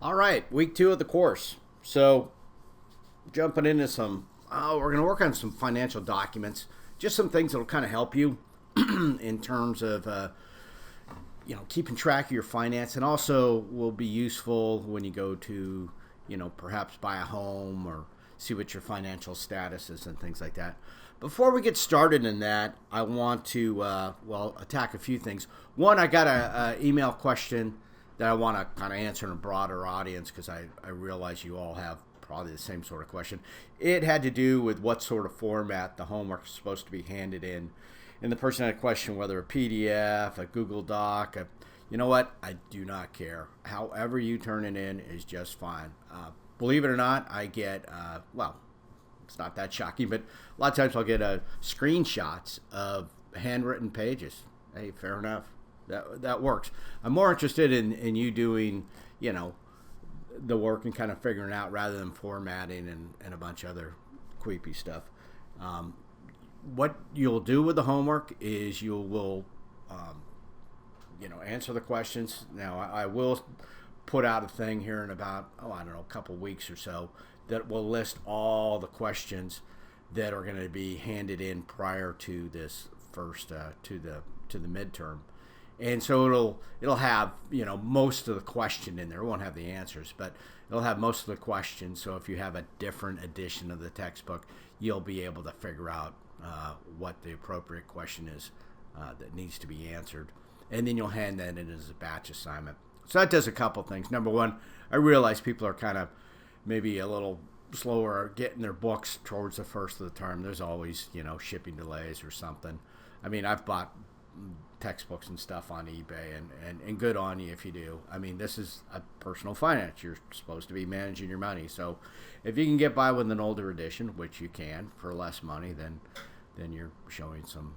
All right, week 2 of the course. So, jumping into we're going to work on some financial documents, just some things that'll kind of help you in terms of, keeping track of your finance, and also will be useful when you go to, perhaps buy a home or see what your financial status is and things like that. Before we get started in that, I want to, attack a few things. One, I got a email question that I want to kind of answer in a broader audience because I realize you all have probably the same sort of question. It had to do with what sort of format the homework is supposed to be handed in. And the person had a question whether a PDF, a Google Doc, you know what? I do not care. However you turn it in is just fine. Believe it or not, I get, it's not that shocking, but a lot of times I'll get screenshots of handwritten pages. Hey, fair enough. That works. I'm more interested in you doing, the work and kind of figuring out rather than formatting and a bunch of other creepy stuff. What you'll do with the homework is you will, answer the questions. Now, I will put out a thing here in about, a couple weeks or so that will list all the questions that are going to be handed in prior to this first, to the midterm. And so it'll have, most of the question in there. It won't have the answers, but it'll have most of the questions. So if you have a different edition of the textbook, you'll be able to figure out what the appropriate question is that needs to be answered. And then you'll hand that in as a batch assignment. So that does a couple things. Number one, I realize people are kind of maybe a little slower getting their books towards the first of the term. There's always, shipping delays or something. I mean, I've bought textbooks and stuff on eBay, and good on you if you do. I mean, this is a personal finance. You're supposed to be managing your money. So if you can get by with an older edition, which you can for less money, then you're showing some,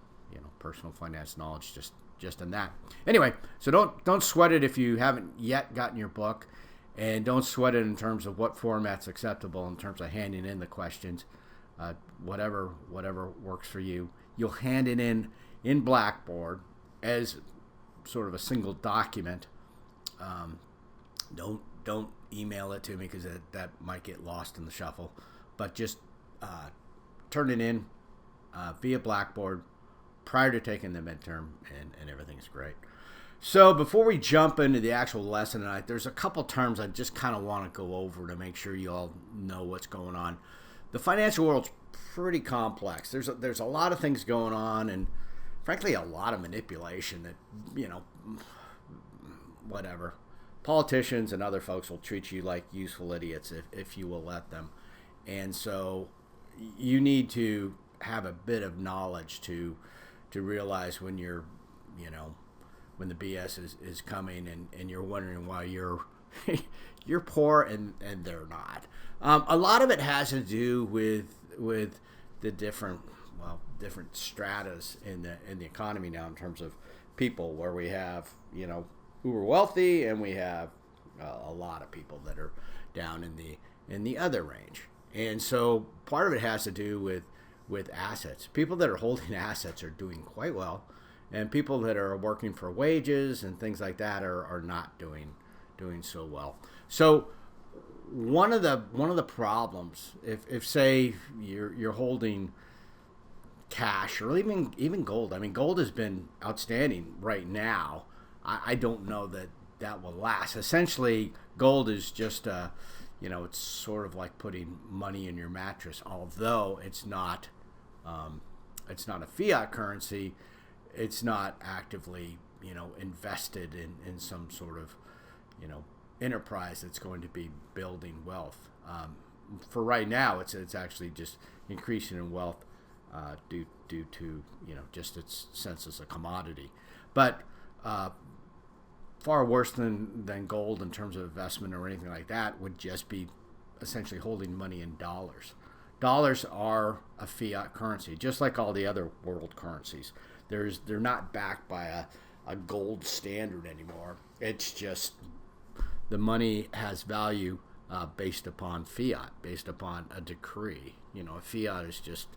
personal finance knowledge just in that. Anyway, so don't sweat it if you haven't yet gotten your book, and don't sweat it in terms of what format's acceptable in terms of handing in the questions. Whatever works for you. You'll hand it in Blackboard as sort of a single document. Don't email it to me because that might get lost in the shuffle. But just turn it in via Blackboard prior to taking the midterm, and everything's great. So before we jump into the actual lesson tonight, there's a couple terms I just kind of want to go over to make sure you all know what's going on. The financial world's pretty complex. There's a lot of things going on, and frankly, a lot of manipulation that, whatever. Politicians and other folks will treat you like useful idiots if you will let them. And so you need to have a bit of knowledge to realize when you're, when the BS is coming and you're wondering why you're you're poor and they're not. A lot of it has to do with the different stratas in the economy now in terms of people, where we have uber wealthy and we have a lot of people that are down in the other range. And so part of it has to do with assets. People that are holding assets are doing quite well, and people that are working for wages and things like that are not doing so well. So one of the problems, if say you're holding cash or even gold. I mean, gold has been outstanding right now. I don't know that will last. Essentially, gold is just it's sort of like putting money in your mattress. Although it's not a fiat currency, it's not actively invested in some sort of enterprise that's going to be building wealth. For right now, it's actually just increasing in wealth due to just its sense as a commodity. But far worse than gold in terms of investment or anything like that would just be essentially holding money in dollars. Dollars are a fiat currency, just like all the other world currencies. They're not backed by a gold standard anymore. It's just the money has value based upon fiat, based upon a decree. A fiat is just,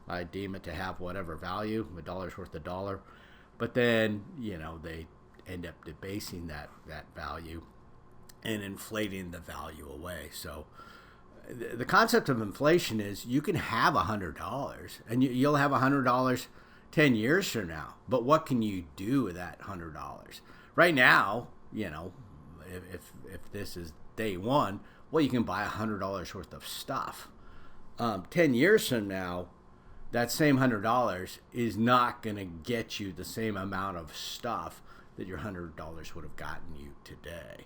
I deem it to have whatever value, a dollar's worth a dollar. But then, they end up debasing that value and inflating the value away. So the concept of inflation is you can have $100 and you'll have $100 10 years from now. But what can you do with that $100? Right now, if this is day one, well, you can buy $100 worth of stuff. 10 years from now, that same $100 is not going to get you the same amount of stuff that your $100 would have gotten you today.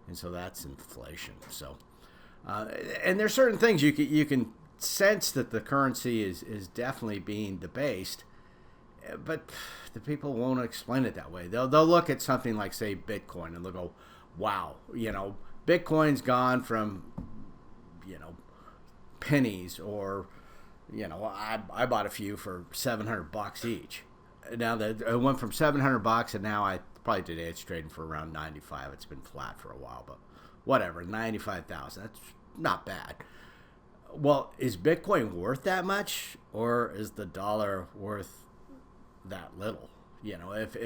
And so that's inflation. So, and there's certain things you can sense that the currency is definitely being debased, but the people won't explain it that way. They'll look at something like, say, Bitcoin, and they'll go, wow, Bitcoin's gone from, pennies, or, I bought a few for $700 each. Now that it went from $700, and now probably today it's trading for around 95. It's been flat for a while, but whatever, 95,000. That's not bad. Well, is Bitcoin worth that much, or is the dollar worth that little? If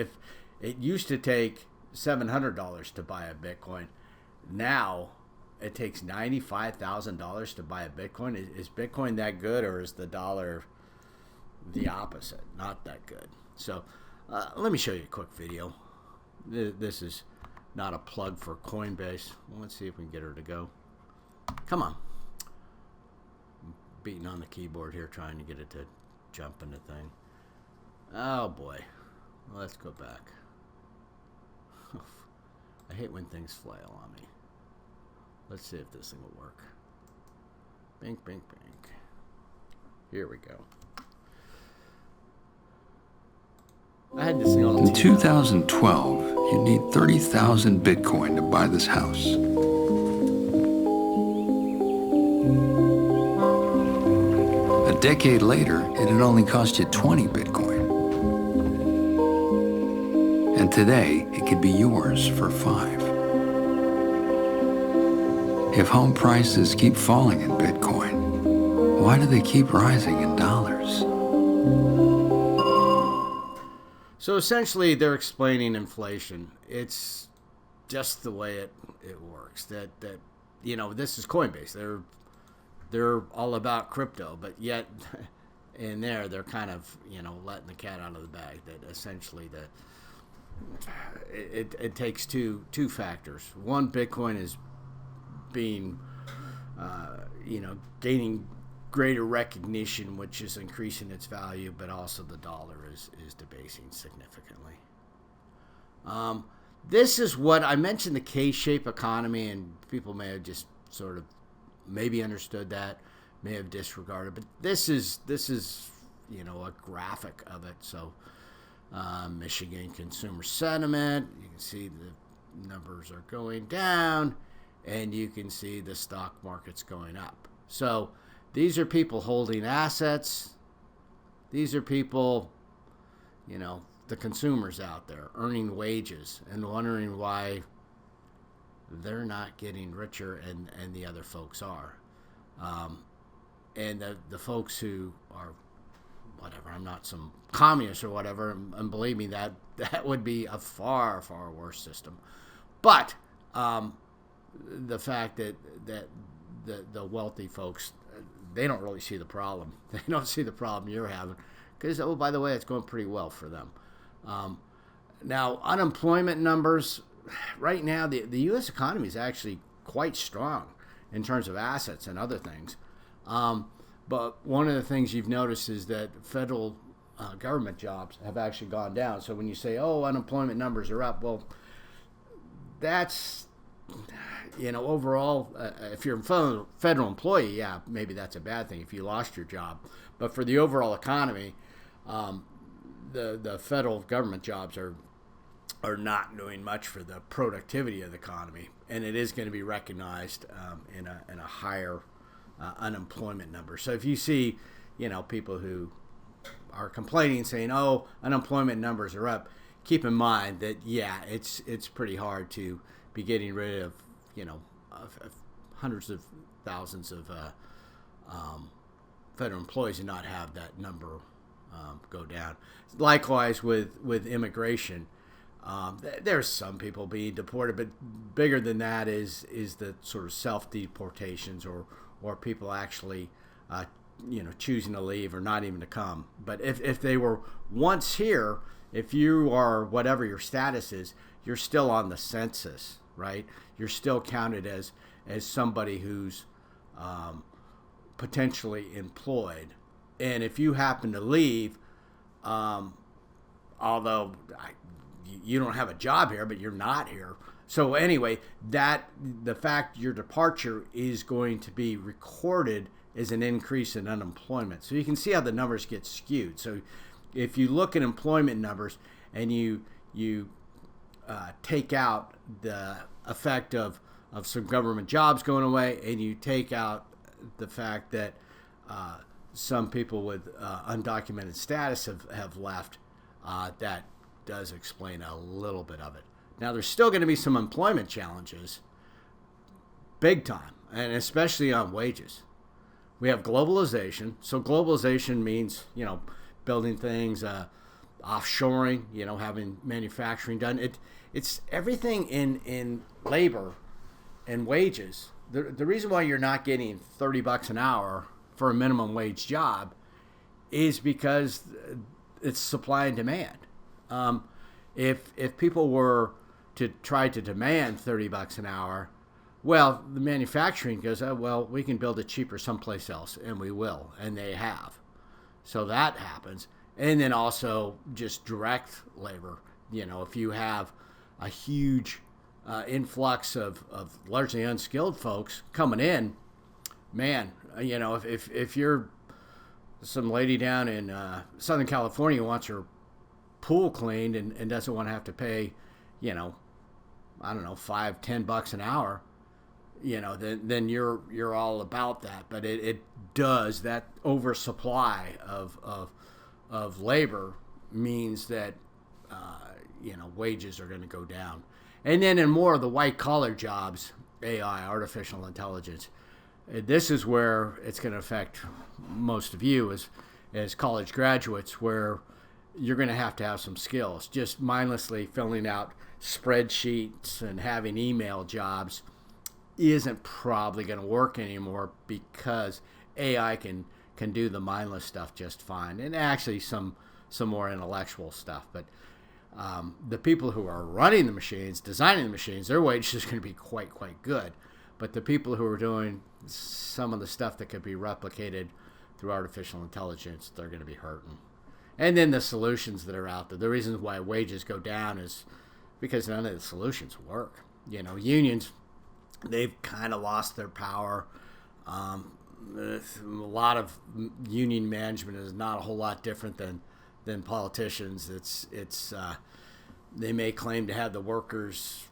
it used to take $700 to buy a Bitcoin, now it takes $95,000 to buy a Bitcoin. Is Bitcoin that good, or is the dollar the opposite, not that good? So let me show you a quick video. This is not a plug for Coinbase. Let's see if we can get her to go. Come on. I'm beating on the keyboard here trying to get it to jump in the thing. Oh boy. Let's go back. I hate when things flail on me. Let's see if this thing will work. Bink, bink, bink. Here we go. I had this thing all in 2012, you need 30,000 Bitcoin to buy this house. A decade later, it had only cost you 20 Bitcoin. And today, it could be yours for 5. If home prices keep falling in Bitcoin, why do they keep rising in dollars? So essentially, they're explaining inflation. It's just the way it works. That this is Coinbase. They're all about crypto, but yet in there they're kind of letting the cat out of the bag. That essentially it takes two factors. One, Bitcoin is being gaining greater recognition, which is increasing its value, but also the dollar is debasing significantly. This is what I mentioned, the K-shaped economy, and people may have just sort of maybe understood that, may have disregarded, but this is a graphic of it. So Michigan consumer sentiment, you can see the numbers are going down, and you can see the stock market's going up. So these are people holding assets. These are people, the consumers out there earning wages and wondering why they're not getting richer and the other folks are. And the folks who are, whatever, I'm not some communist or whatever, and believe me, that would be a far, far worse system. But the fact that the wealthy folks, they don't really see the problem. They don't see the problem you're having because, oh, by the way, it's going pretty well for them. Now, unemployment numbers, right now, the U.S. economy is actually quite strong in terms of assets and other things. But one of the things you've noticed is that federal government jobs have actually gone down. So when you say, oh, unemployment numbers are up, well, that's, overall, if you're a federal employee, yeah, maybe that's a bad thing if you lost your job. But for the overall economy, the federal government jobs are not doing much for the productivity of the economy, and it is going to be recognized in a higher unemployment number. So if you see, people who are complaining, saying, "Oh, unemployment numbers are up," keep in mind that it's pretty hard to be getting rid of hundreds of thousands of federal employees and not have that number go down. Likewise with immigration, There's some people being deported, but bigger than that is the sort of self-deportations or people actually, choosing to leave or not even to come. But if they were once here, if you are whatever your status is, you're still on the census, right? You're still counted as somebody who's potentially employed. And if you happen to leave, although you don't have a job here, but you're not here. So anyway, the fact your departure is going to be recorded as an increase in unemployment. So you can see how the numbers get skewed. So if you look at employment numbers and you take out the effect of some government jobs going away, and you take out the fact that some people with undocumented status have left, that does explain a little bit of it. Now, there's still going to be some employment challenges, big time, and especially on wages. We have globalization. So globalization means, building things, offshoring, having manufacturing done. It's everything in labor and wages. The reason why you're not getting $30 an hour for a minimum wage job is because it's supply and demand. If people were to try to demand $30 an hour, well, the manufacturing goes, oh, well, we can build it cheaper someplace else, and we will, and they have. So that happens. And then also just direct labor. If you have a huge influx of largely unskilled folks coming in, man, if you're some lady down in Southern California who wants her pool cleaned and doesn't want to have to pay, I don't know, $5-10 an hour, then you're all about that. But it does, that oversupply of labor means that wages are going to go down. And then in more of the white collar jobs, AI, artificial intelligence, this is where it's going to affect most of you as college graduates, where you're going to have some skills. Just mindlessly filling out spreadsheets and having email jobs isn't probably going to work anymore, because AI can do the mindless stuff just fine, and actually some more intellectual stuff. But the people who are running the machines, designing the machines, their wage is going to be quite good. But the people who are doing some of the stuff that could be replicated through artificial intelligence, they're going to be hurting. And then the solutions that are out there, the reasons why wages go down is because none of the solutions work. Unions, they've kind of lost their power. A lot of union management is not a whole lot different than politicians. It's they may claim to have the workers,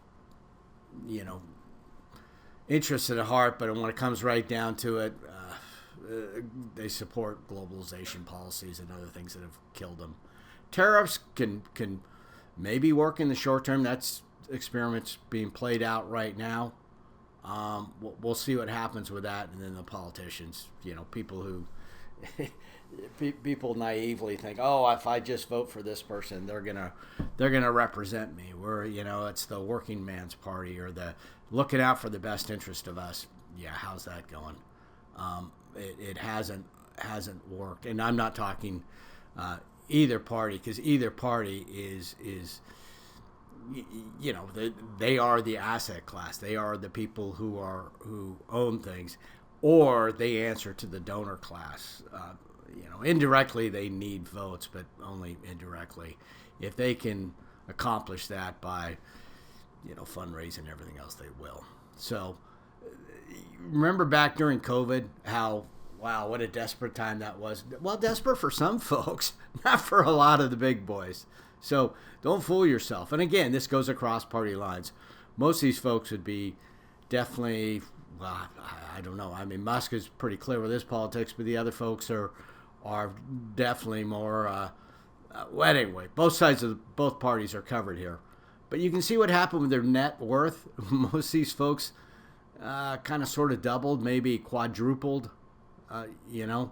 interests at heart, but when it comes right down to it, they support globalization policies and other things that have killed them. Tariffs can maybe work in the short term. That's experiments being played out right now. We'll see what happens with that. And then the politicians, people who people naively think, oh, if I just vote for this person, they're gonna represent me. Where it's the working man's party, or the looking out for the best interest of us. Yeah, how's that going? It hasn't worked, and I'm not talking either party, because either party is they are the asset class. They are the people who own things, or they answer to the donor class. Indirectly they need votes, but only indirectly. If they can accomplish that by fundraising and everything else, they will. So remember back during COVID, how, wow, what a desperate time that was. Well, desperate for some folks, not for a lot of the big boys. So don't fool yourself. And again, this goes across party lines. Most of these folks would be definitely, well, I don't know. I mean, Musk is pretty clear with his politics, but the other folks are definitely more, well, anyway, both parties are covered here. But you can see what happened with their net worth. Most of these folks kind of sort of doubled, maybe quadrupled, Yeah.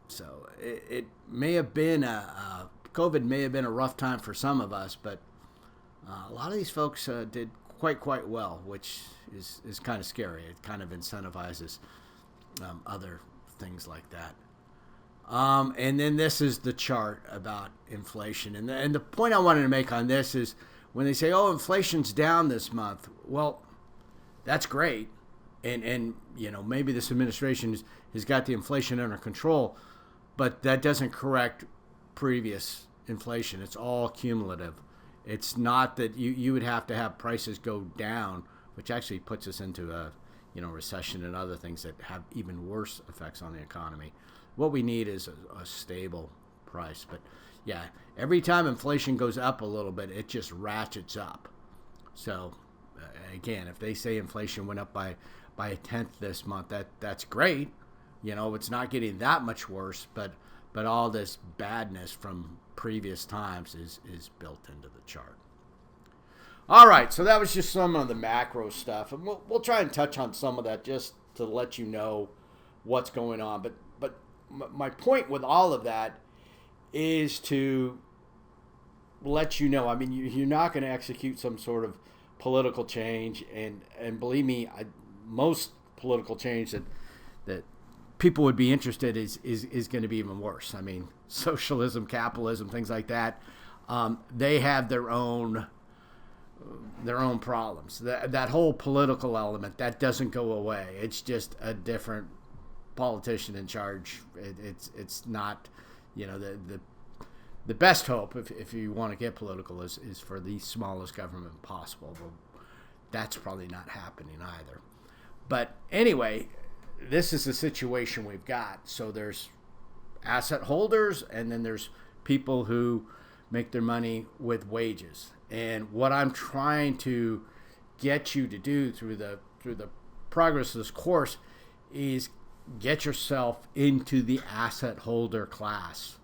So it may have been a COVID may have been a rough time for some of us, but a lot of these folks did quite well, which is kind of scary. It kind of incentivizes other things like that. And then this is the chart about inflation. And the point I wanted to make on this is when they say, oh, inflation's down this month. Well, that's great. And maybe this administration has got the inflation under control, but that doesn't correct previous inflation. It's all cumulative. It's not that you would have to have prices go down, which actually puts us into a recession and other things that have even worse effects on the economy. What we need is a stable price. But yeah, every time inflation goes up a little bit, it just ratchets up. So again, if they say inflation went up by 1/10 this month, that's great. It's not getting that much worse, but all this badness from previous times is built into the chart. All right, so that was just some of the macro stuff, and we'll try and touch on some of that just to let you know what's going on. But my point with all of that is to let you know. I mean, you're not going to execute some sort of political change, and believe me, most political change that people would be interested is going to be even worse. I mean, socialism, capitalism, things like that. They have their own problems. That whole political element that doesn't go away. It's just a different politician in charge. It's not, the best hope if you want to get political is for the smallest government possible. But that's probably not happening either. But anyway, this is the situation we've got. So there's asset holders, and then there's people who make their money with wages. And what I'm trying to get you to do through the progress of this course is get yourself into the asset holder class.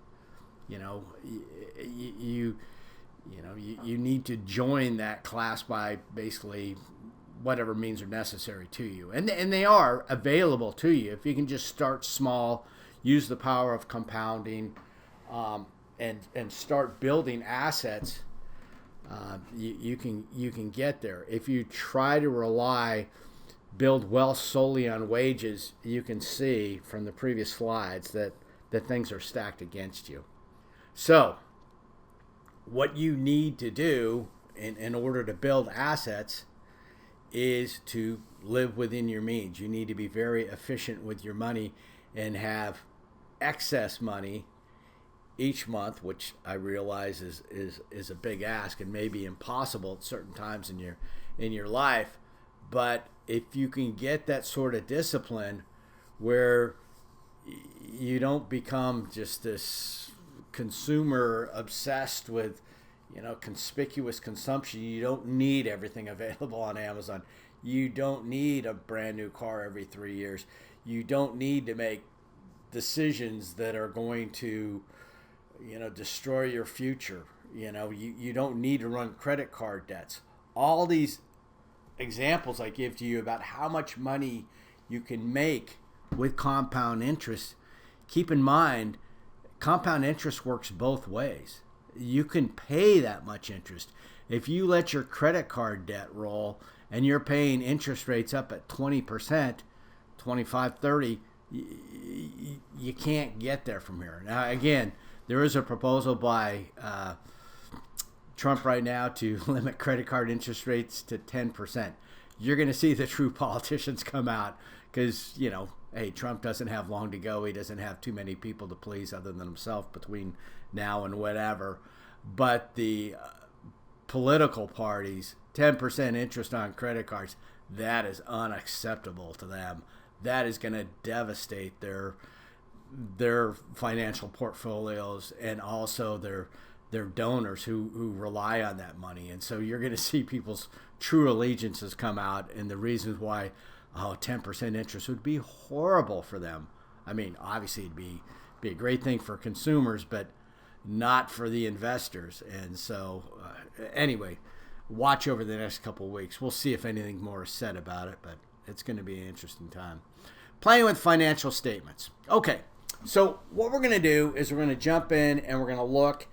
You need to join that class by basically whatever means are necessary to you. And they are available to you if you can just start small, use the power of compounding, and start building assets. You can get there. If you try to build wealth solely on wages, you can see from the previous slides that things are stacked against you. So what you need to do in order to build assets is to live within your means. You need to be very efficient with your money and have excess money each month, which I realize is a big ask and maybe impossible at certain times in your life. But if you can get that sort of discipline where you don't become just this consumer obsessed with conspicuous consumption. You don't need everything available on Amazon. You don't need a brand new car every 3 years. You don't need to make decisions that are going to destroy your future. You don't need to run credit card debts. All these examples I give to you about how much money you can make with compound interest, keep in mind compound interest works both ways. You can pay that much interest. If you let your credit card debt roll and you're paying interest rates up at 20%, 25, 30, you can't get there from here. Now, again, there is a proposal by Trump right now to limit credit card interest rates to 10%. You're going to see the true politicians come out because, hey, Trump doesn't have long to go. He doesn't have too many people to please other than himself between now and whatever. But the political parties, 10% interest on credit cards, that is unacceptable to them. That is going to devastate their financial portfolios and also their donors who rely on that money. And so you're going to see people's true allegiances come out and the reasons why 10% interest would be horrible for them. I mean, obviously it'd be a great thing for consumers, but not for the investors. And so anyway, watch over the next couple of weeks. We'll see if anything more is said about it, but it's going to be an interesting time. Playing with financial statements. Okay, so what we're going to do is we're going to jump in and we're going to look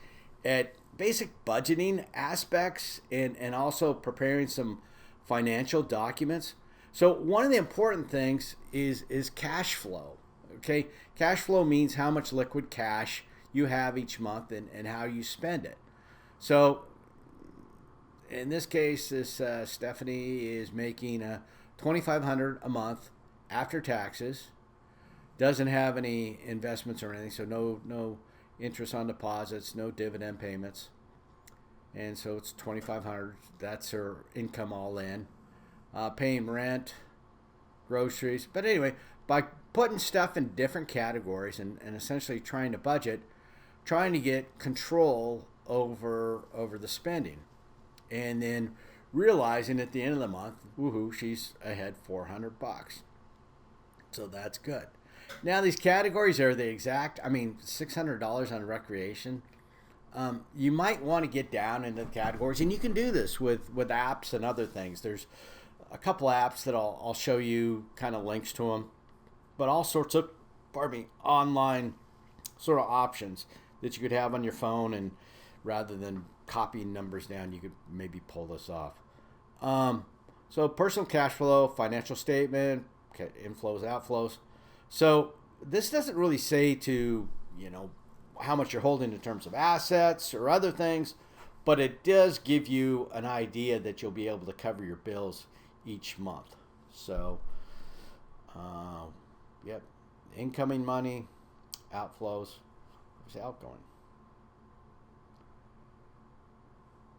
at basic budgeting aspects and also preparing some financial documents. So one of the important things is cash flow. Okay, cash flow means how much liquid cash you have each month and how you spend it. So in this case, this Stephanie is making $2,500 a month after taxes. Doesn't have any investments or anything, so no interest on deposits, no dividend payments, and so it's $2,500. That's her income all in, paying rent, groceries. But anyway, by putting stuff in different categories and essentially trying to budget, trying to get control over the spending, and then realizing at the end of the month, woohoo, she's ahead $400. So that's good. Now these categories are the exact. I mean, $600 on recreation. You might want to get down into the categories, and you can do this with apps and other things. There's a couple apps that I'll show you kind of links to them, but all sorts of, online sort of options that you could have on your phone, and rather than copying numbers down, you could maybe pull this off. So personal cash flow, financial statement, inflows, outflows. So this doesn't really say to, how much you're holding in terms of assets or other things, but it does give you an idea that you'll be able to cover your bills each month. So, yep, incoming money, outflows, where's the outgoing?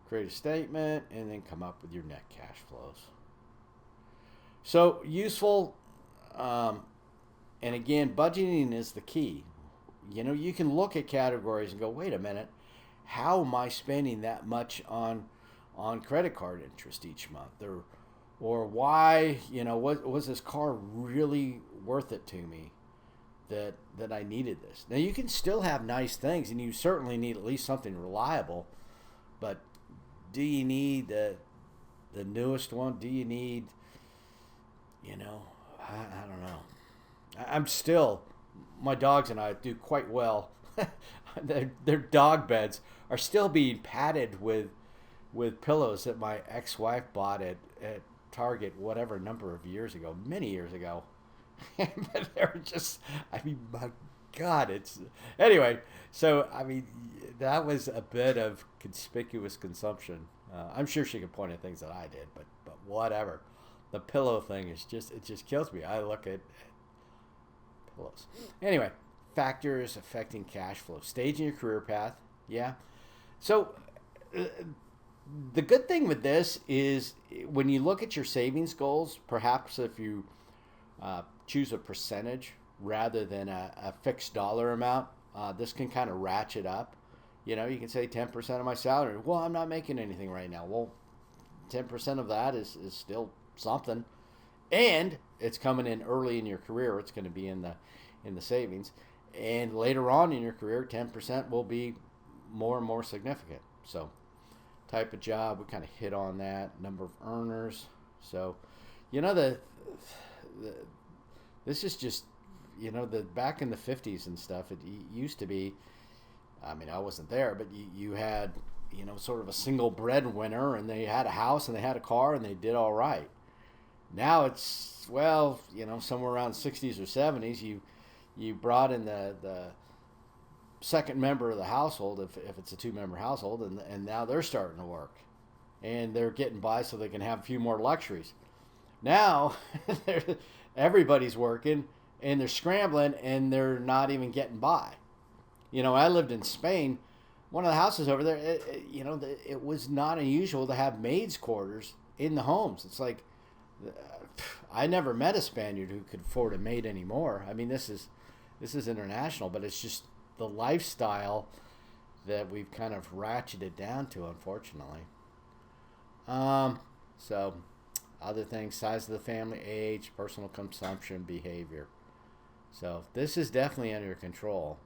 Create a statement and then come up with your net cash flows. So useful, and again, budgeting is the key. You can look at categories and go, wait a minute, how am I spending that much on credit card interest each month? Or why, was this car really worth it to me that I needed this? Now, you can still have nice things, and you certainly need at least something reliable, but do you need the newest one? Do you need, I don't know. I'm still, my dogs and I do quite well. Their dog beds are still being padded with pillows that my ex-wife bought at Target, whatever number of years ago, many years ago. But they're just, my God, anyway, so, that was a bit of conspicuous consumption. I'm sure she could point at things that I did, but whatever. The pillow thing it just kills me. I look at pillows. Anyway, factors affecting cash flow. Staging your career path. Yeah. So the good thing with this is when you look at your savings goals, perhaps if you choose a percentage rather than a fixed dollar amount, this can kind of ratchet up. You can say 10% of my salary. Well, I'm not making anything right now. Well, 10% of that is still something, and it's coming in early in your career. It's going to be in the savings, and later on in your career, 10% will be more and more significant. So, type of job, we kind of hit on that. Number of earners. So, this is just, the back in the 50s and stuff. It used to be. I wasn't there, but you had, sort of a single breadwinner, and they had a house and they had a car and they did all right. Now it's, somewhere around 60s or 70s, you brought in the second member of the household, if it's a two-member household, and now they're starting to work. And they're getting by so they can have a few more luxuries. Now, everybody's working, and they're scrambling, and they're not even getting by. I lived in Spain. One of the houses over there, it was not unusual to have maids' quarters in the homes. It's like, I never met a Spaniard who could afford a maid anymore. This is international, but it's just the lifestyle that we've kind of ratcheted down to, unfortunately. So, other things: size of the family, age, personal consumption, behavior. So this is definitely under control.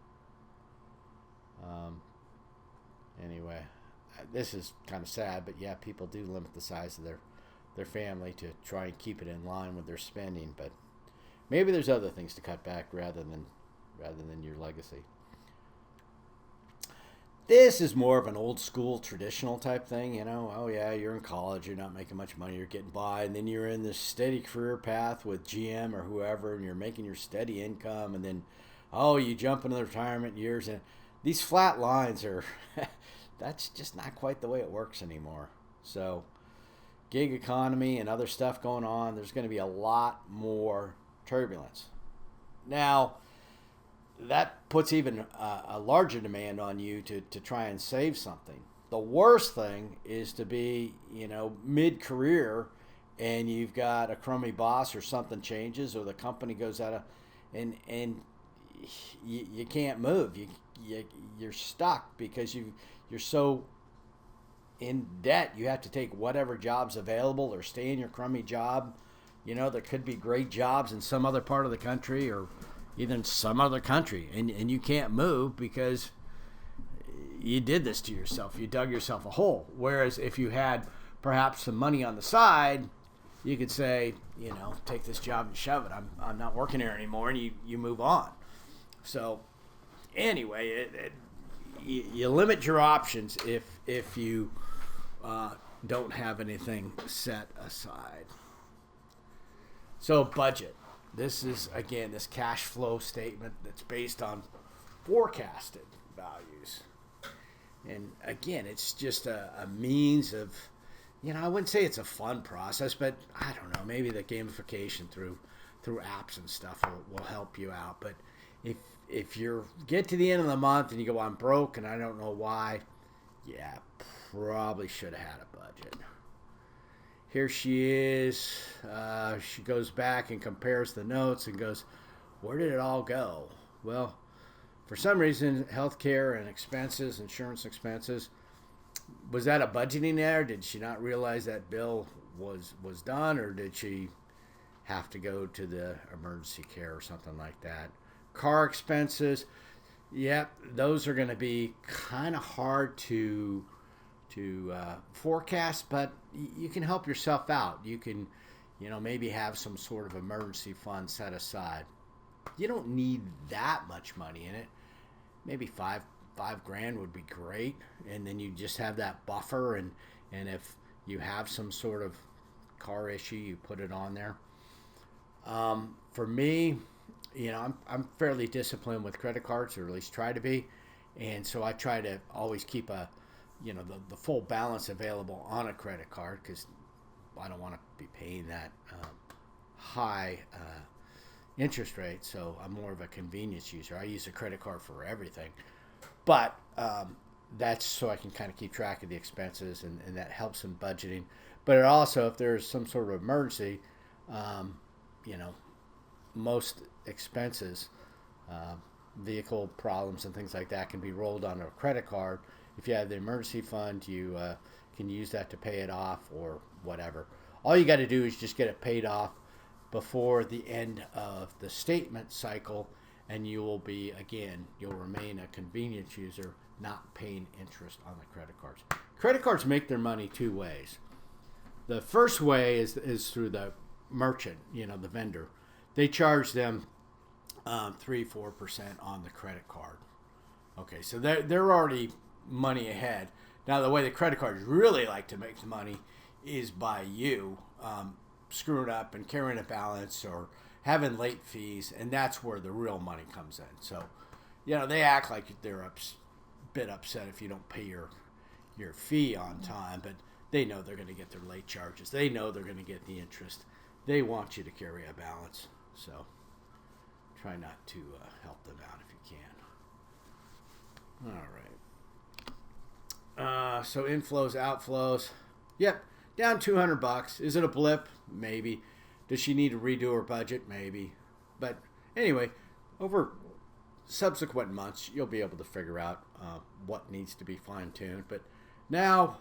Anyway, this is kind of sad, but yeah, people do limit the size of their family to try and keep it in line with their spending. But maybe there's other things to cut back rather than your legacy. This is more of an old school traditional type thing, you know. Oh yeah, you're in college, you're not making much money, you're getting by, and then you're in this steady career path with GM or whoever, and you're making your steady income, and then oh, you jump into the retirement years, and these flat lines are that's just not quite the way it works anymore. So, gig economy and other stuff going on, there's going to be a lot more turbulence. Now, that puts even a larger demand on you to try and save something. The worst thing is to be, mid-career and you've got a crummy boss or something changes or the company goes out of, and you can't move. You're stuck because you're so in debt. You have to take whatever job's available or stay in your crummy job. There could be great jobs in some other part of the country or even some other country, and you can't move because you did this to yourself. You dug yourself a hole. Whereas if you had perhaps some money on the side, you could say, take this job and shove it. I'm not working here anymore, and you move on. So anyway, you limit your options if you don't have anything set aside. So budget. This is, again, this cash flow statement that's based on forecasted values. And again, it's just a means of, I wouldn't say it's a fun process, but I don't know, maybe the gamification through apps and stuff will help you out. But if you get to the end of the month and you go, I'm broke and I don't know why, yeah, probably should have had a budget. Here she is. She goes back and compares the notes and goes, where did it all go? Well, for some reason, healthcare and expenses, insurance expenses, was that a budgeting error? Did she not realize that bill was done, or did she have to go to the emergency care or something like that? Car expenses, yep, those are going to be kind of hard to forecast, but you can help yourself out. You can, maybe have some sort of emergency fund set aside. You don't need that much money in it. Maybe five grand would be great, and then you just have that buffer. And if you have some sort of car issue, you put it on there. For me, I'm fairly disciplined with credit cards, or at least try to be, and so I try to always keep the full balance available on a credit card because I don't want to be paying that high interest rate. So I'm more of a convenience user. I use a credit card for everything, but that's so I can kind of keep track of the expenses, and that helps in budgeting. But it also, if there's some sort of emergency, most expenses, vehicle problems and things like that can be rolled onto a credit card. If you have the emergency fund, you can use that to pay it off or whatever. All you got to do is just get it paid off before the end of the statement cycle, and you'll remain a convenience user, not paying interest on the credit cards. Credit cards make their money two ways. The first way is through the merchant, the vendor. They charge them 3-4% on the credit card. Okay, so they're already money ahead. Now, the way the credit cards really like to make the money is by you screwing up and carrying a balance or having late fees, and that's where the real money comes in. So, they act like they're a bit upset if you don't pay your fee on time, but they know they're going to get their late charges. They know they're going to get the interest. They want you to carry a balance. So, try not to help them out if you can. All right. So inflows, outflows. Yep, down $200. Is it a blip? Maybe. Does she need to redo her budget? Maybe. But anyway, over subsequent months, you'll be able to figure out what needs to be fine-tuned. But now,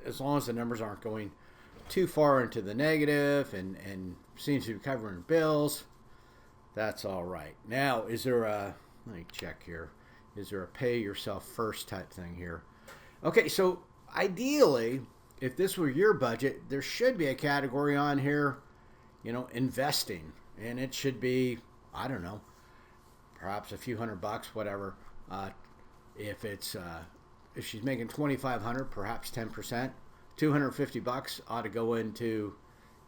as long as the numbers aren't going too far into the negative and seems to be covering bills, that's all right. Now, is there let me check here. Is there a pay yourself first type thing here? Okay, so ideally, if this were your budget, there should be a category on here, investing. And it should be, I don't know, perhaps a few $100, whatever, If she's making 2,500, perhaps 10%, $250 ought to go into,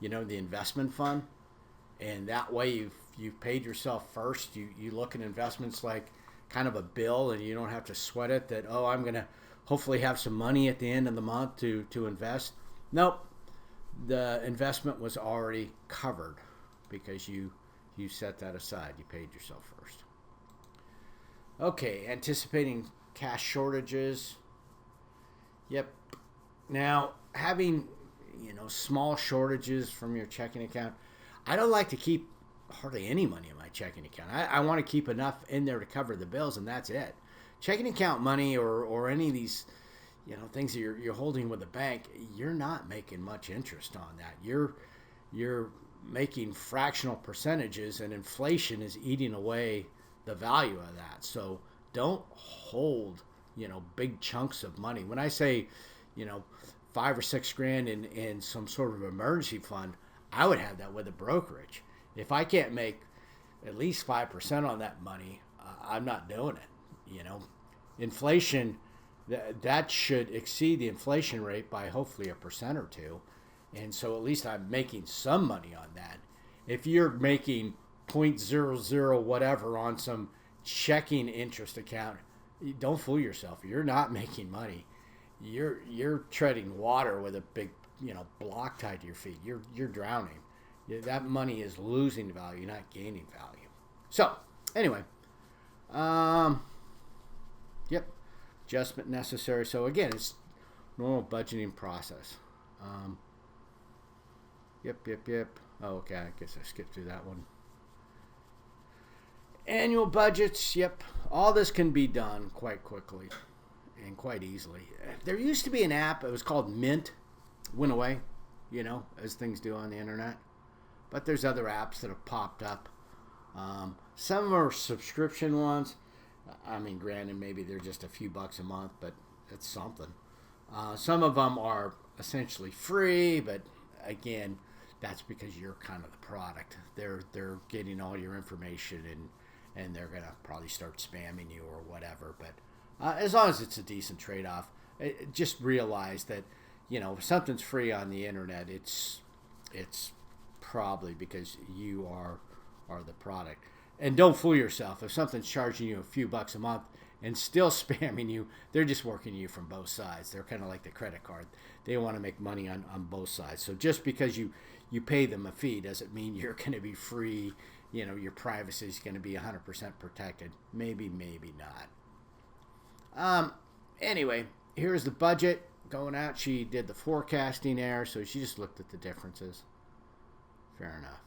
the investment fund, and that way you've paid yourself first. You look at investments like kind of a bill, and you don't have to sweat it that, oh, I'm going to hopefully have some money at the end of the month to invest. Nope. The investment was already covered because you set that aside. You paid yourself first. Okay, anticipating cash shortages. Yep. Now, having, small shortages from your checking account, I don't like to keep hardly any money in my checking account. I want to keep enough in there to cover the bills, and that's it. Checking account money or any of these, things that you're holding with the bank, you're not making much interest on that. You're making fractional percentages, and inflation is eating away the value of that. So don't hold, big chunks of money. When I say, $5 or $6 grand in some sort of emergency fund, I would have that with a brokerage. If I can't make at least 5% on that money, I'm not doing it. Inflation, that should exceed the inflation rate by hopefully 1% or 2%. And so at least I'm making some money on that. If you're making 0.00 whatever on some checking interest account, don't fool yourself. You're not making money. You're treading water with a big, block tied to your feet. You're drowning. That money is losing value, not gaining value. So, anyway, yep, adjustment necessary. So again, it's normal budgeting process. Yep. Oh, okay, I guess I skipped through that one. Annual budgets, yep. All this can be done quite quickly and quite easily. There used to be an app, it was called Mint. Went away, as things do on the internet. But there's other apps that have popped up. Some of them are subscription ones. I mean, granted, maybe they're just a few bucks a month, but it's something. Some of them are essentially free, but again, that's because you're kind of the product. They're getting all your information, and they're gonna probably start spamming you or whatever. But as long as it's a decent trade-off, just realize that if something's free on the internet, it's probably because you are the product. And don't fool yourself. If something's charging you a few bucks a month and still spamming you, they're just working you from both sides. They're kind of like the credit card. They want to make money on both sides. So just because you pay them a fee doesn't mean you're going to be free. Your privacy is going to be 100% protected. Maybe not. Anyway, here's the budget going out. She did the forecasting there, so she just looked at the differences. Fair enough.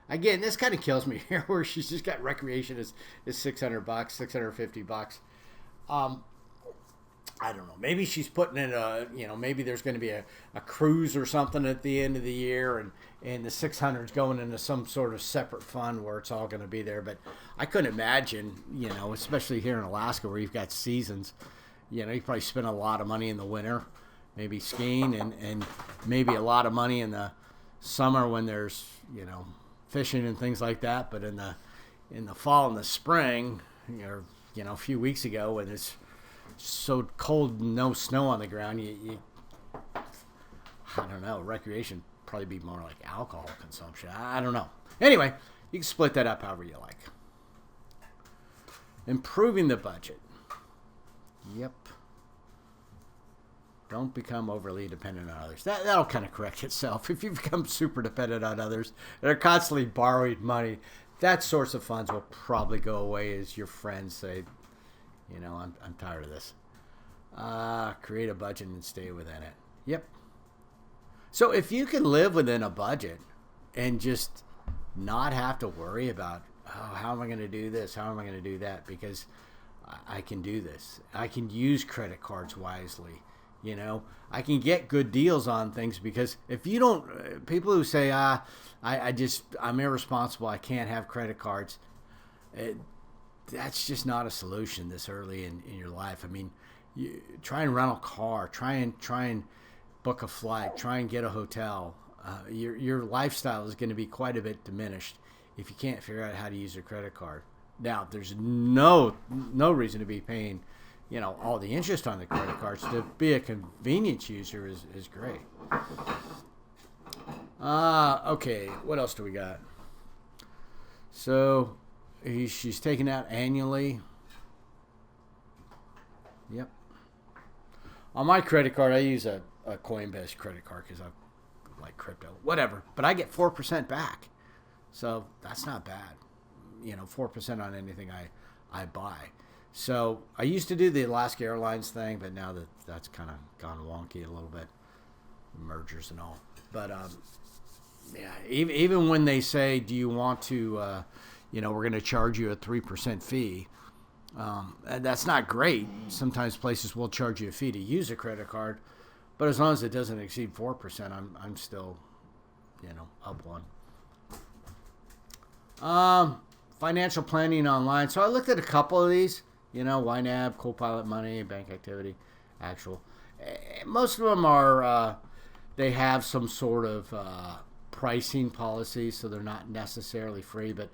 Again, this kind of kills me here, where she's just got recreation is $600, $650. I don't know. Maybe she's putting in maybe there's going to be a cruise or something at the end of the year, and the 600 is going into some sort of separate fund where it's all going to be there. But I couldn't imagine, especially here in Alaska where you've got seasons, you probably spend a lot of money in the winter, maybe skiing, and maybe a lot of money in the summer when there's, fishing and things like that. But in the fall and the spring, a few weeks ago when it's so cold, no snow on the ground, you I don't know, recreation probably be more like alcohol consumption. I don't know. Anyway, you can split that up however you like. Improving the budget. Yep. Don't become overly dependent on others. That'll kind of correct itself. If you become super dependent on others, they're constantly borrowing money, that source of funds will probably go away as your friends say, I'm tired of this. Create a budget and stay within it. Yep. So if you can live within a budget and just not have to worry about, how am I going to do this? How am I going to do that? Because I can do this. I can use credit cards wisely. I can get good deals on things, because if you don't, people who say, I'm irresponsible, I can't have credit cards, that's just not a solution this early in your life. I mean, try and rent a car, try and book a flight, try and get a hotel. Your lifestyle is going to be quite a bit diminished if you can't figure out how to use your credit card. Now, there's no reason to be paying all the interest on the credit cards. To be a convenience user is great. Okay, what else do we got? So she's taken out annually. Yep. On my credit card, I use a Coinbase credit card because I like crypto, whatever. But I get 4% back, so that's not bad. 4% on anything I buy. So I used to do the Alaska Airlines thing, but now that's kind of gone wonky a little bit, mergers and all. But yeah, even when they say, do you want to, we're going to charge you a 3% fee. That's not great. Sometimes places will charge you a fee to use a credit card, but as long as it doesn't exceed 4%, I'm still, up one. Financial planning online. So I looked at a couple of these. YNAB, Copilot Money, Bank Activity, Actual. Most of them are, they have some sort of pricing policy, so they're not necessarily free, but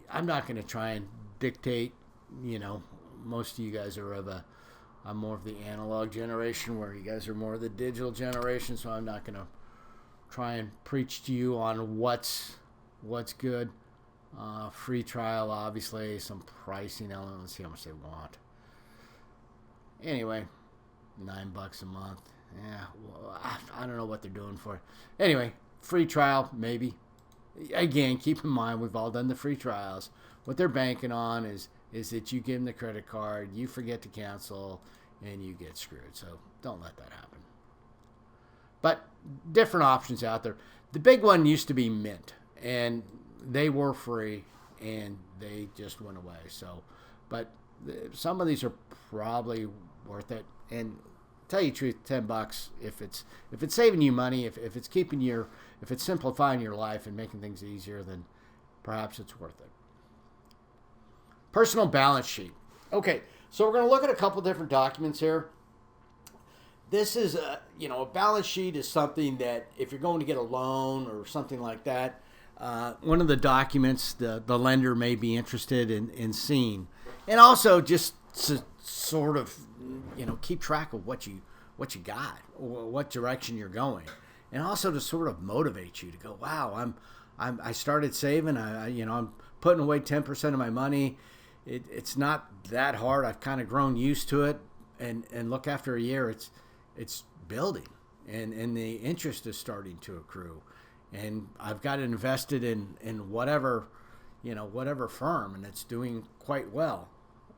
I'm not going to try and dictate. Most of you guys are I'm more of the analog generation, where you guys are more of the digital generation, so I'm not going to try and preach to you on what's good. Free trial, obviously, some pricing element. Let's see how much they want. Anyway, $9 a month. Yeah, well, I don't know what they're doing for it. Anyway, free trial, maybe. Again, keep in mind, we've all done the free trials. What they're banking on is that you give them the credit card, you forget to cancel, and you get screwed. So don't let that happen. But different options out there. The big one used to be Mint, and they were free, and they just went away. So, but some of these are probably worth it. And tell you the truth, $10 if it's saving you money, if it's if it's simplifying your life and making things easier, then perhaps it's worth it. Personal balance sheet. Okay, so we're going to look at a couple different documents here. This is a balance sheet is something that if you're going to get a loan or something like that, one of the documents the lender may be interested in seeing, and also just to sort of keep track of what you got, or what direction you're going, and also to sort of motivate you to go, wow, I started saving, I'm putting away 10% of my money. It's not that hard. I've kind of grown used to it, and look, after a year, it's building, and the interest is starting to accrue. And I've got it invested in whatever firm, and it's doing quite well.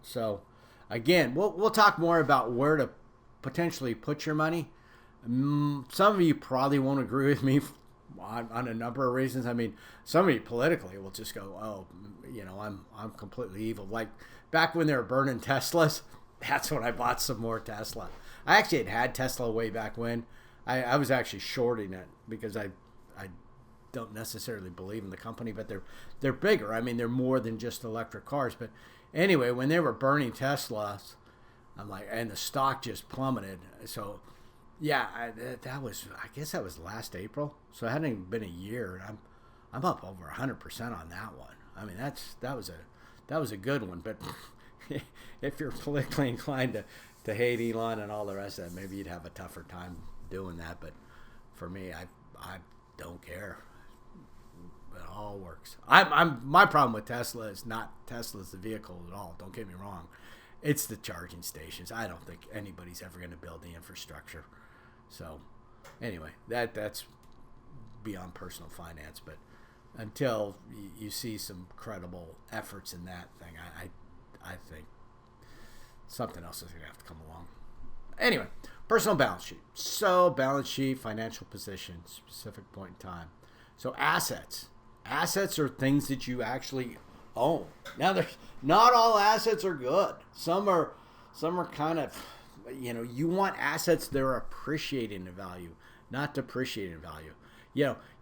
So, again, we'll talk more about where to potentially put your money. Some of you probably won't agree with me on a number of reasons. I mean, somebody politically will just go, oh, I'm completely evil. Like back when they were burning Teslas, that's when I bought some more Tesla. I actually had Tesla way back when. I was actually shorting it because I don't necessarily believe in the company, but they're bigger. I mean, they're more than just electric cars. But anyway, when they were burning Teslas, I'm like, and the stock just plummeted. So yeah, I guess that was last April. So it hadn't even been a year, and I'm up over 100% on that one. I mean, that was a good one. But if you're politically inclined to hate Elon and all the rest of that, maybe you'd have a tougher time doing that. But for me, I don't care. It all works. My problem with Tesla is not Tesla's the vehicle at all. Don't get me wrong. It's the charging stations. I don't think anybody's ever going to build the infrastructure. So anyway, that's beyond personal finance. But until you see some credible efforts in that thing, I think something else is going to have to come along. Anyway, personal balance sheet. So balance sheet, financial position, specific point in time. So assets. Assets are things that you actually own. Now, there's not all assets are good. Some are kind of, you want assets that are appreciating in value, not depreciating in value.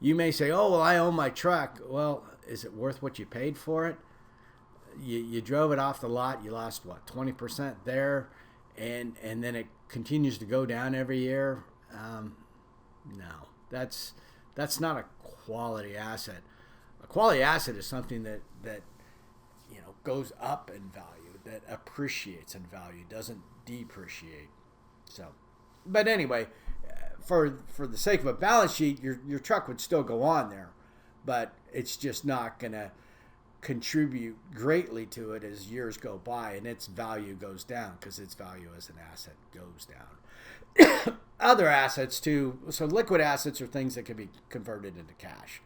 You may say, oh, well, I own my truck. Well, is it worth what you paid for it? You drove it off the lot. You lost, 20% there, and then it continues to go down every year. No, that's not a quality asset. A quality asset is something that goes up in value, It appreciates in value, doesn't depreciate. So, but anyway, for the sake of a balance sheet, your truck would still go on there, but it's just not going to contribute greatly to it as years go by, and its value goes down because its value as an asset goes down. Other assets too. So liquid assets are things that can be converted into cash.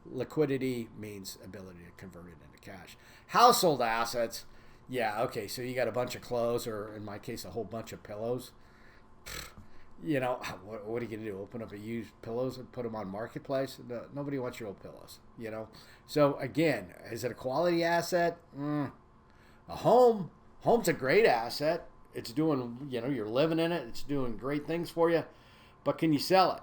Liquidity means ability to convert it into cash. Household assets, yeah, okay. So you got a bunch of clothes, or in my case, a whole bunch of pillows. What are you going to do? Open up a used pillows and put them on Marketplace? No, nobody wants your old pillows, So again, is it a quality asset? A home's a great asset. It's doing, you're living in it. It's doing great things for you. But can you sell it?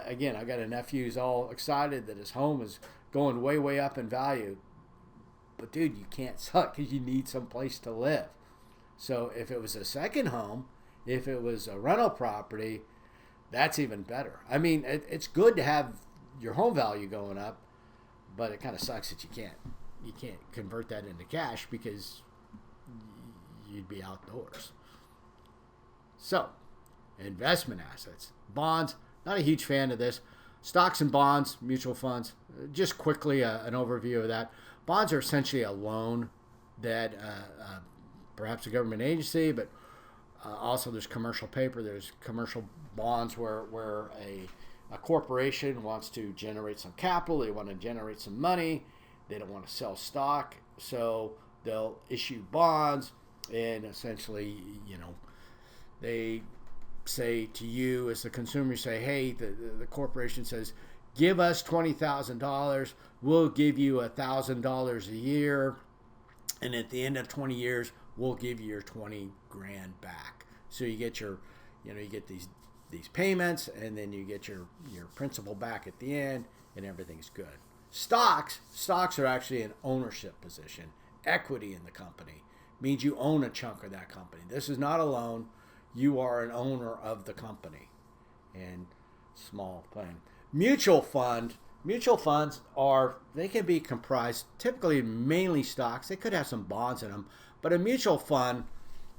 Again, I got a nephew who's all excited that his home is going way, way up in value. But dude, you can't sell it because you need some place to live. So if it was a second home, if it was a rental property, that's even better. I mean, it's good to have your home value going up, but it kind of sucks that you can't convert that into cash because you'd be outdoors. So, investment assets, bonds. Not a huge fan of this. Stocks and bonds, mutual funds. Just quickly, an overview of that. Bonds are essentially a loan that perhaps a government agency, but also there's commercial paper. There's commercial bonds where a corporation wants to generate some capital. They want to generate some money. They don't want to sell stock, so they'll issue bonds, and essentially, they say to you as the consumer, you say, hey, the corporation says, give us $20,000. We'll give you $1,000 a year, and at the end of 20 years, we'll give you your 20 grand back. So you get you get these payments, and then you get your principal back at the end, and everything's good. Stocks are actually an ownership position. Equity in the company means you own a chunk of that company. This is not a loan. You are an owner of the company. And small thing. Mutual funds they can be comprised typically mainly stocks. They could have some bonds in them, but a mutual fund,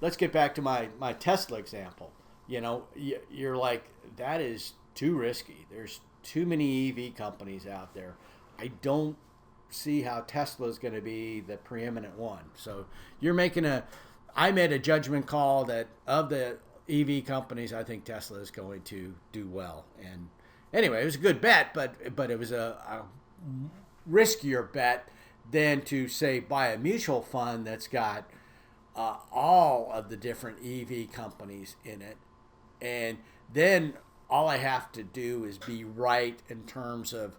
let's get back to my Tesla example. You're like, that is too risky. There's too many EV companies out there. I don't see how Tesla is going to be the preeminent one. So I made a judgment call that of the EV companies, I think Tesla is going to do well. And anyway, it was a good bet, but it was a riskier bet than to say buy a mutual fund that's got all of the different EV companies in it, and then all I have to do is be right in terms of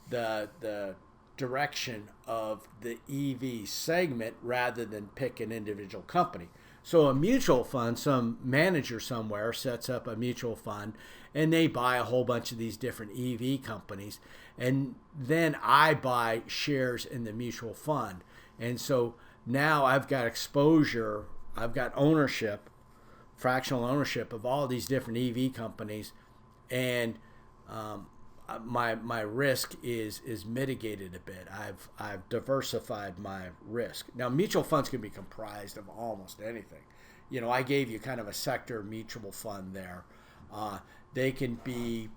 the direction of the EV segment rather than pick an individual company. So a mutual fund, some manager somewhere sets up a mutual fund and they buy a whole bunch of these different EV companies, and then I buy shares in the mutual fund. And so now I've got exposure, I've got ownership, fractional ownership of all these different EV companies, and my risk is mitigated a bit. I've diversified my risk. Now, mutual funds can be comprised of almost anything. I gave you kind of a sector mutual fund there. They can be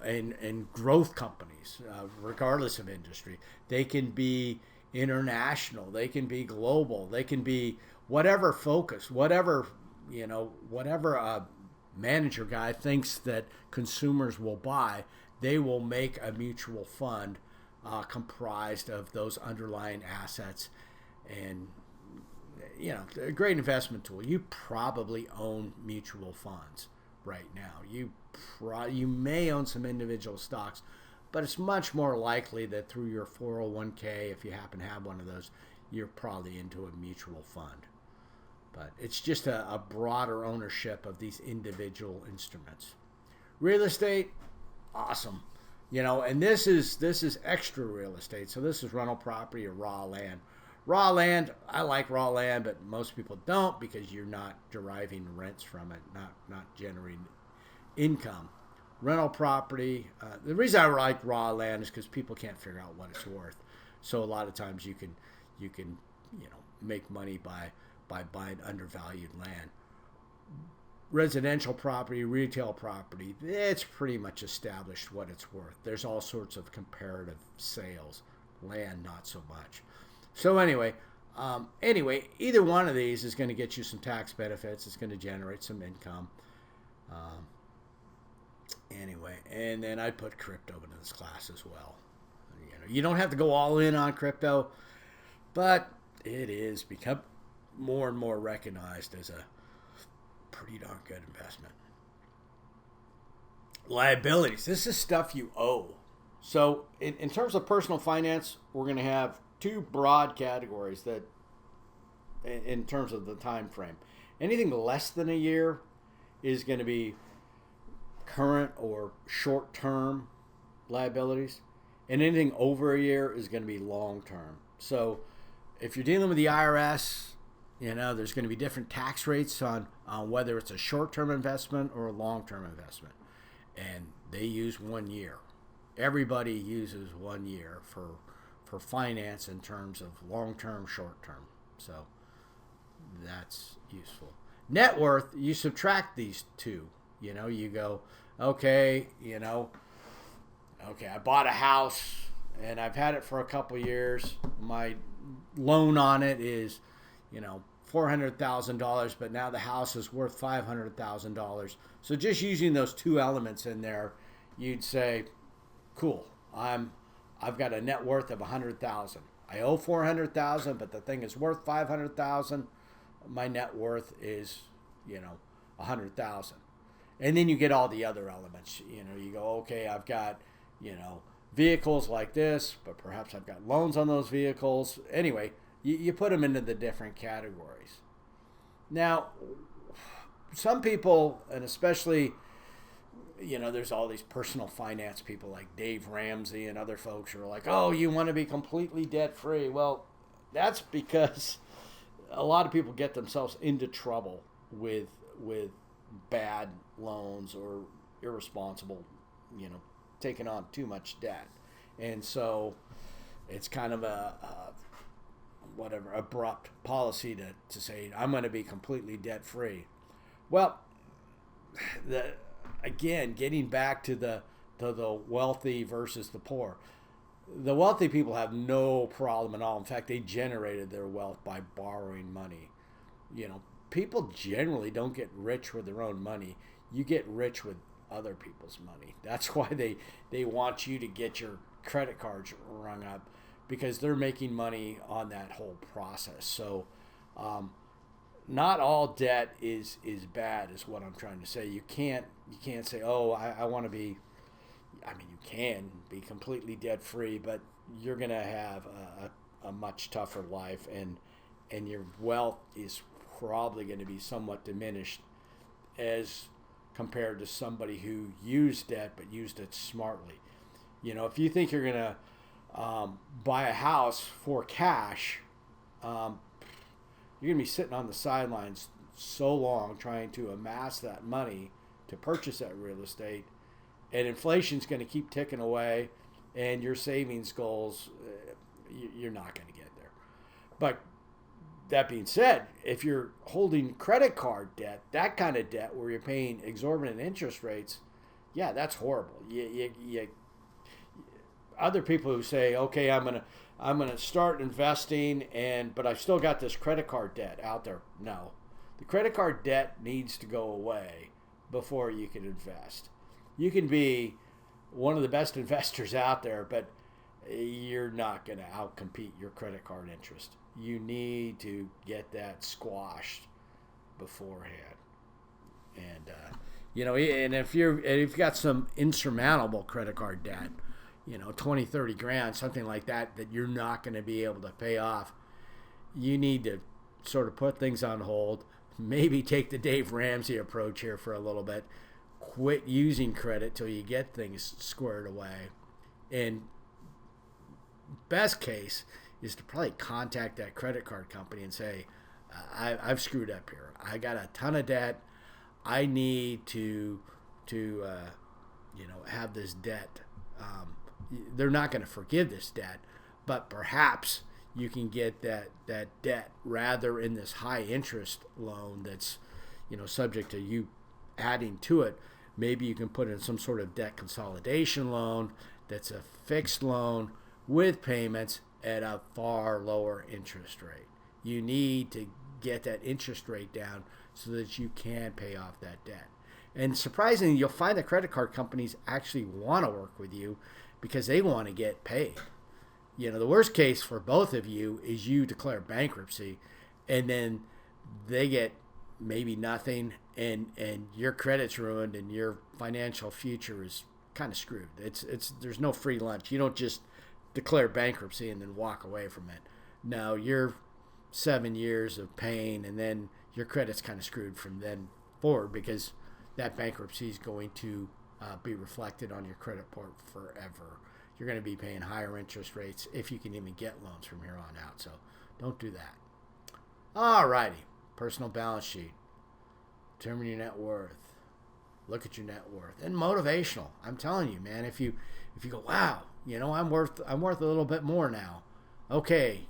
in growth companies, regardless of industry. They can be international. They can be global. They can be whatever focus, whatever a manager guy thinks that consumers will buy. They will make a mutual fund comprised of those underlying assets, and a great investment tool. You probably own mutual funds right now. You may own some individual stocks, but it's much more likely that through your 401k, if you happen to have one of those, you're probably into a mutual fund. But it's just a broader ownership of these individual instruments. Real estate, awesome. And this is extra real estate. So this is rental property or raw land. Raw land, I like raw land, but most people don't because you're not deriving rents from it, not generating income. Rental property, the reason I like raw land is because people can't figure out what it's worth. So a lot of times you can make money by buying undervalued land. Residential property, retail property, it's pretty much established what it's worth. There's all sorts of comparative sales. Land, not so much. So anyway, either one of these is going to get you some tax benefits. It's going to generate some income. Anyway, and then I put crypto into this class as well. You don't have to go all in on crypto, but it is become more and more recognized as a pretty darn good investment. Liabilities. This is stuff you owe. So in terms of personal finance, we're going to have two broad categories that, in terms of the time frame. Anything less than a year is going to be current or short-term liabilities, and anything over a year is going to be long-term. So if you're dealing with the IRS, there's going to be different tax rates on whether it's a short-term investment or a long-term investment, and they use 1 year. Everybody uses 1 year for finance in terms of long-term, short-term. So that's useful. Net worth, you subtract these two. You go, okay, I bought a house and I've had it for a couple years. My loan on it is, $400,000, but now the house is worth $500,000. So just using those two elements in there, you'd say, cool, I've got a net worth of $100,000. I owe $400,000, but the thing is worth $500,000. My net worth is, $100,000. And then you get all the other elements. You go, okay, I've got, vehicles like this, but perhaps I've got loans on those vehicles. Anyway, you put them into the different categories. Now, some people, and especially, there's all these personal finance people like Dave Ramsey and other folks who are like, oh, you want to be completely debt-free. Well, that's because a lot of people get themselves into trouble with bad loans or irresponsible, taking on too much debt. And so it's kind of a abrupt policy to say, I'm going to be completely debt-free. Well, again, getting back to the wealthy versus the poor. The wealthy people have no problem at all. In fact, they generated their wealth by borrowing money. People generally don't get rich with their own money. You get rich with other people's money. That's why they want you to get your credit cards rung up, because they're making money on that whole process. So not all debt is bad, is what I'm trying to say. You can't say, oh, I want to be, you can be completely debt free, but you're going to have a much tougher life, and your wealth is probably going to be somewhat diminished as compared to somebody who used debt but used it smartly. If you think you're going to buy a house for cash, you're going to be sitting on the sidelines so long trying to amass that money to purchase that real estate, and inflation's going to keep ticking away, and your savings goals, you're not going to get there. But that being said, if you're holding credit card debt, that kind of debt where you're paying exorbitant interest rates, yeah, that's horrible. Other people who say, okay, I'm gonna start investing, but I've still got this credit card debt out there. No, the credit card debt needs to go away before you can invest. You can be one of the best investors out there, but you're not going to outcompete your credit card interest. You need to get that squashed beforehand. And and if you've got some insurmountable credit card debt, 20, 30 grand, something like that you're not going to be able to pay off, you need to sort of put things on hold, maybe take the Dave Ramsey approach here for a little bit, quit using credit till you get things squared away, and best case is to probably contact that credit card company and say, I've screwed up here. I got a ton of debt. I need to have this debt. They're not going to forgive this debt, but perhaps you can get that debt rather in this high interest loan that's, subject to you adding to it. Maybe you can put in some sort of debt consolidation loan that's a fixed loan with payments at a far lower interest rate. You need to get that interest rate down so that you can pay off that debt. And surprisingly, you'll find that credit card companies actually want to work with you because they want to get paid. The worst case for both of you is you declare bankruptcy and then they get maybe nothing and your credit's ruined and your financial future is kind of screwed. There's no free lunch. You don't just declare bankruptcy and then walk away from it. No, you're 7 years of pain and then your credit's kind of screwed from then forward because that bankruptcy is going to be reflected on your credit report forever. You're going to be paying higher interest rates if you can even get loans from here on out. So don't do that. All righty. Personal balance sheet. Determine your net worth. Look at your net worth. And motivational. I'm telling you, man, if you go, wow, I'm worth a little bit more now. Okay,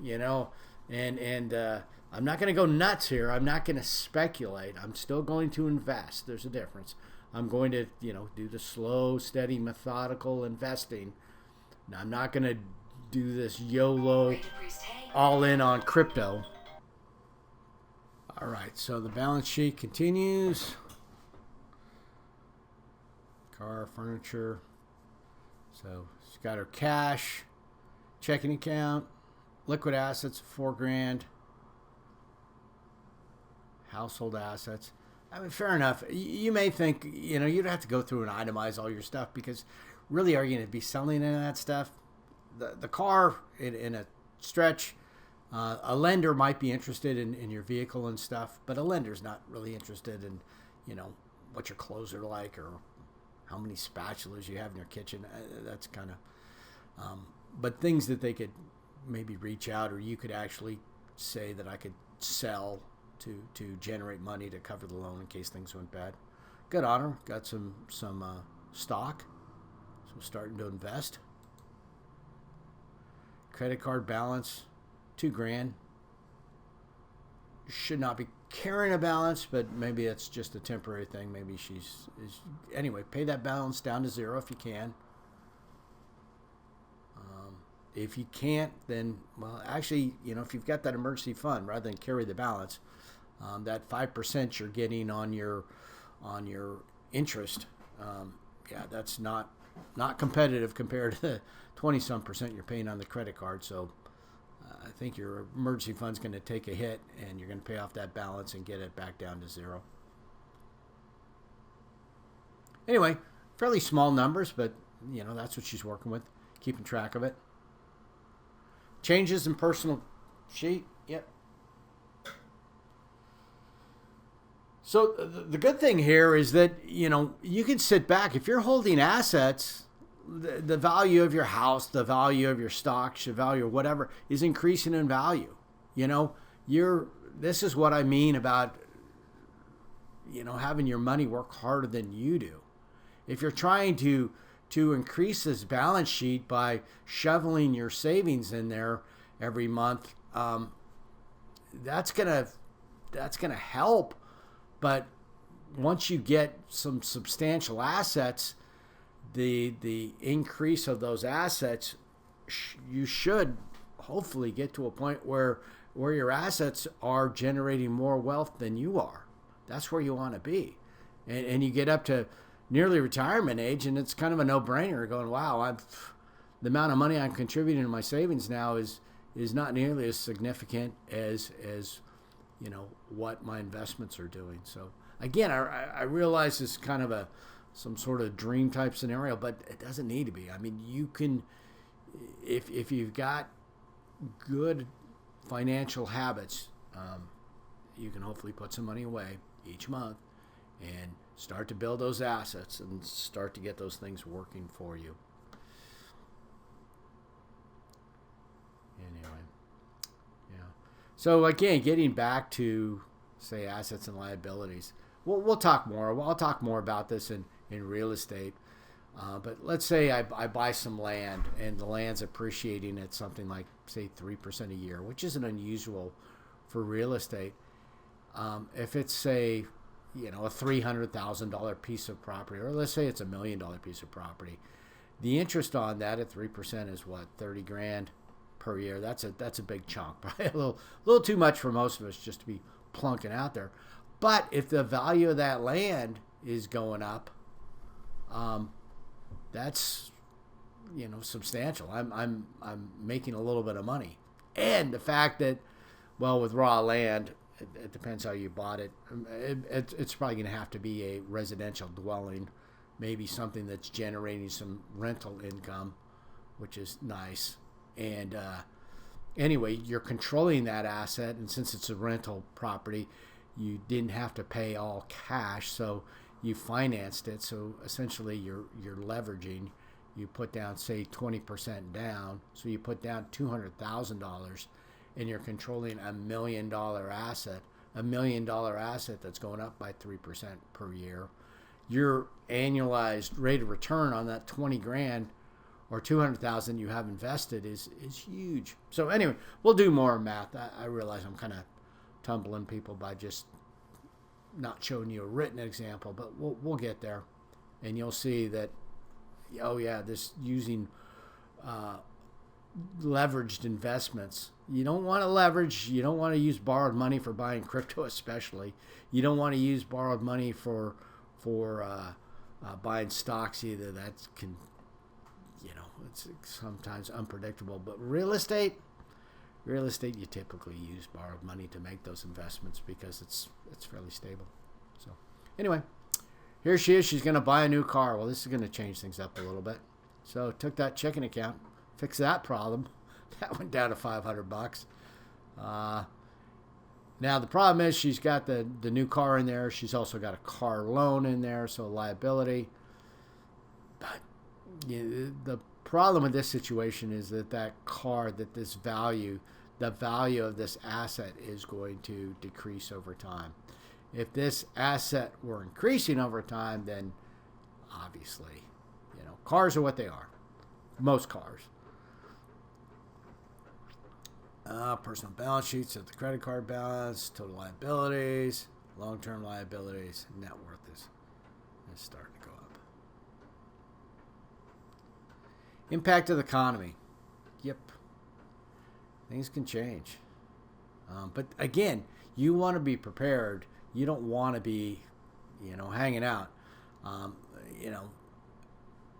and I'm not going to go nuts here. I'm not going to speculate. I'm still going to invest. There's a difference. I'm going to, do the slow, steady, methodical investing. Now, I'm not going to do this YOLO all in on crypto. All right, so the balance sheet continues. Car, furniture. So she's got her cash, checking account, liquid assets, $4,000. Household assets. I mean, fair enough. You may think, you'd have to go through and itemize all your stuff because really are you going to be selling any of that stuff? The car, in a stretch, a lender might be interested in your vehicle and stuff, but a lender's not really interested in, what your clothes are like or how many spatulas you have in your kitchen. That's kind of, but things that they could maybe reach out or you could actually say that I could sell to generate money to cover the loan in case things went bad. Good honor. Got some stock. So starting to invest. Credit card balance, $2,000. Should not be carrying a balance, but maybe it's just a temporary thing. Maybe anyway, pay that balance down to zero if you can. If you can't, then, well, actually, if you've got that emergency fund, rather than carry the balance, that 5% you're getting on your interest, that's not competitive compared to the 20-some% you're paying on the credit card. So I think your emergency fund's going to take a hit, and you're going to pay off that balance and get it back down to zero. Anyway, fairly small numbers, but that's what she's working with, keeping track of it. Changes in personal sheet. Yep. So the good thing here is that, you can sit back. If you're holding assets, the value of your house, the value of your stocks, your value of whatever is increasing in value. This is what I mean about, having your money work harder than you do. If you're trying to increase this balance sheet by shoveling your savings in there every month, that's gonna help. But once you get some substantial assets, the increase of those assets, you should hopefully get to a point where your assets are generating more wealth than you are. That's where you want to be, and you get up to nearly retirement age, and it's kind of a no-brainer. Going, wow, the amount of money I'm contributing to my savings now is not nearly as significant as what my investments are doing. So again, I realize it's kind of some sort of dream type scenario, but it doesn't need to be. I mean, you can, if you've got good financial habits, you can hopefully put some money away each month and start to build those assets and start to get those things working for you. Anyway, yeah. So again, getting back to, say, assets and liabilities, we'll talk more. I'll talk more about this in real estate. But let's say I buy some land and the land's appreciating at something like, say, 3% a year, which isn't unusual for real estate. If it's, say, a $300,000 piece of property, or let's say it's $1 million piece of property, the interest on that at 3% is what, 30 grand per year. That's a big chunk, probably a little too much for most of us just to be plunking out there. But if the value of that land is going up, that's substantial. I'm making a little bit of money, and the fact that, well, with raw land, it depends how you bought it. It's probably going to have to be a residential dwelling, maybe something that's generating some rental income, which is nice. And anyway, you're controlling that asset, and since it's a rental property, you didn't have to pay all cash, so you financed it. So essentially, you're leveraging. You put down, say, 20% down, so you put down $200,000, and you're controlling $1 million asset, that's going up by 3% per year. Your annualized rate of return on that 20 grand or 200,000 you have invested is huge. So anyway, we'll do more math. I realize I'm kind of tumbling people by just not showing you a written example, but we'll get there, and you'll see that. Oh yeah, this using leveraged investments. You don't want to leverage. You don't want to use borrowed money for buying crypto, especially. You don't want to use borrowed money for buying stocks either. That can, it's sometimes unpredictable. But real estate, you typically use borrowed money to make those investments because it's fairly stable. So anyway, here she is. She's going to buy a new car. Well, this is going to change things up a little bit. So took that checking account, fixed that problem. That went down to $500. Now the problem is she's got the new car in there. She's also got a car loan in there, so liability. But the problem with this situation is that car, the value of this asset is going to decrease over time. If this asset were increasing over time, then obviously, cars are what they are. Most cars. Personal balance sheets of the credit card balance, total liabilities, long-term liabilities, net worth is starting to go up. Impact of the economy. Yep. Things can change. But again, you want to be prepared. You don't want to be, hanging out. In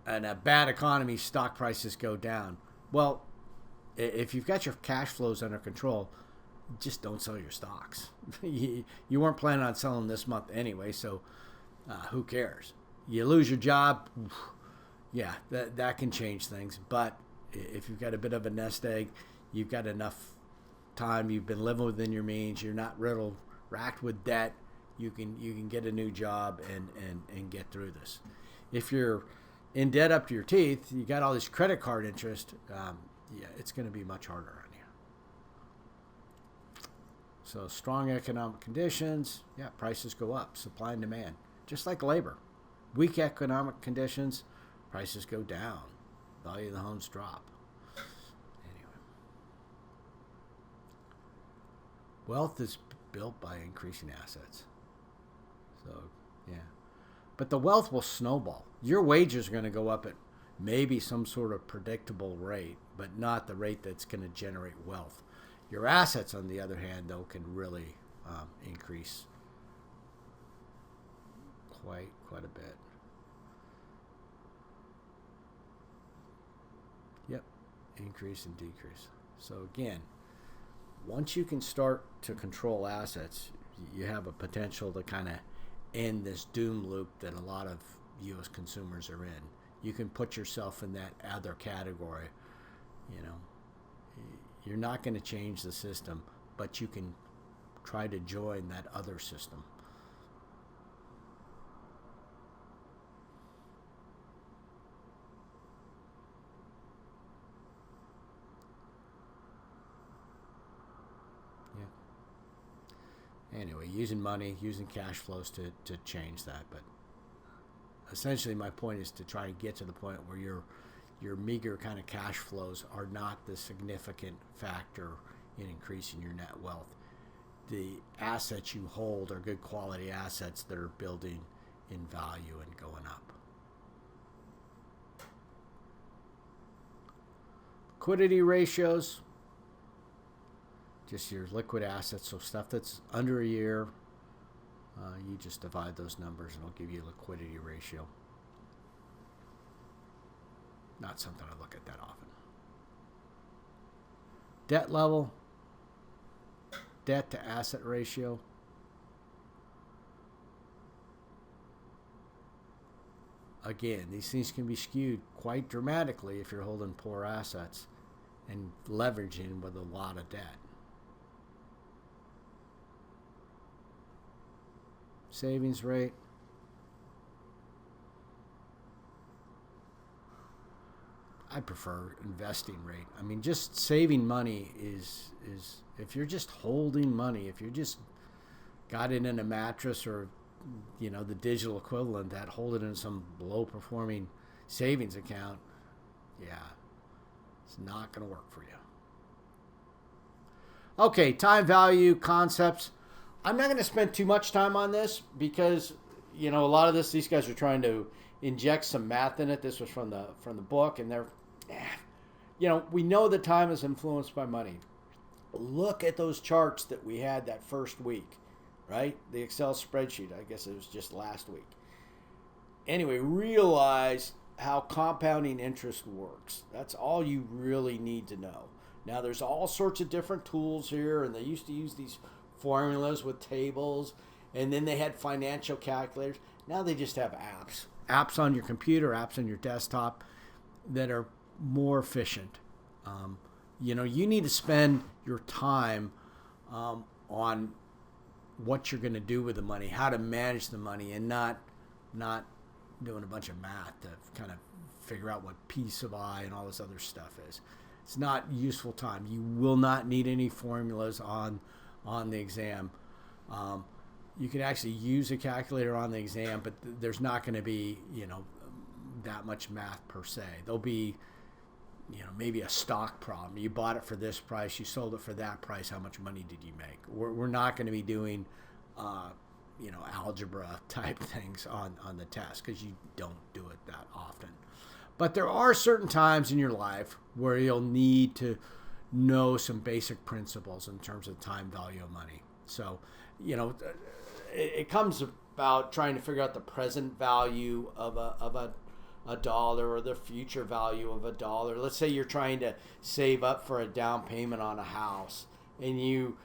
a bad economy, stock prices go down. Well, if you've got your cash flows under control, just don't sell your stocks. You weren't planning on selling this month anyway, so who cares? You lose your job, yeah, that can change things. But if you've got a bit of a nest egg, you've got enough time, you've been living within your means, you're not racked with debt, you can get a new job and get through this. If you're in debt up to your teeth, you got all this credit card interest, it's going to be much harder on you. So strong economic conditions, prices go up, supply and demand, just like labor. Weak economic conditions, prices go down, value of the homes drop. Anyway, wealth is built by increasing assets. So, but the wealth will snowball. Your wages are going to go up at maybe some sort of predictable rate, but not the rate that's going to generate wealth. Your assets, on the other hand, though, can really increase quite a bit. Yep, increase and decrease. So again, once you can start to control assets, you have a potential to kind of end this doom loop that a lot of U.S. consumers are in. You can put yourself in that other category. You're not going to change the system, but you can try to join that other system. Anyway, using money, using cash flows to change that. But essentially my point is to try and get to the point where your meager kind of cash flows are not the significant factor in increasing your net wealth. The assets you hold are good quality assets that are building in value and going up. Liquidity ratios, just your liquid assets, so stuff that's under a year, you just divide those numbers and it'll give you a liquidity ratio. Not something I look at that often. Debt level, debt to asset ratio. Again, these things can be skewed quite dramatically if you're holding poor assets and leveraging with a lot of debt. Savings rate. I prefer investing rate. I mean, just saving money is if you're just holding money, if you just got it in a mattress or, you know, the digital equivalent, that hold it in some low performing savings account, yeah, it's not going to work for you. Okay, time value concepts. I'm not going to spend too much time on this because, you know, a lot of these guys are trying to inject some math in it. This was from the book, and they're, you know, we know that time is influenced by money. Look at those charts that we had that first week, right? The Excel spreadsheet, I guess it was just last week. Anyway, realize how compounding interest works. That's all you really need to know. Now, there's all sorts of different tools here, and they used to use these formulas with tables, and then they had financial calculators. Now they just have apps on your computer, apps on your desktop that are more efficient. You know, you need to spend your time on what you're going to do with the money, how to manage the money, and not doing a bunch of math to kind of figure out what piece of I and all this other stuff is. It's not useful time. You will not need any formulas on the exam. You can actually use a calculator on the exam, but there's not going to be, you know, that much math per se. There'll be, you know, maybe a stock problem. You bought it for this price, you sold it for that price. How much money did you make? We're not going to be doing, you know, algebra type things on the test because you don't do it that often. But there are certain times in your life where you'll need to know some basic principles in terms of time value of money. So, you know, it comes about trying to figure out the present value of a dollar or the future value of a dollar. Let's say you're trying to save up for a down payment on a house, and you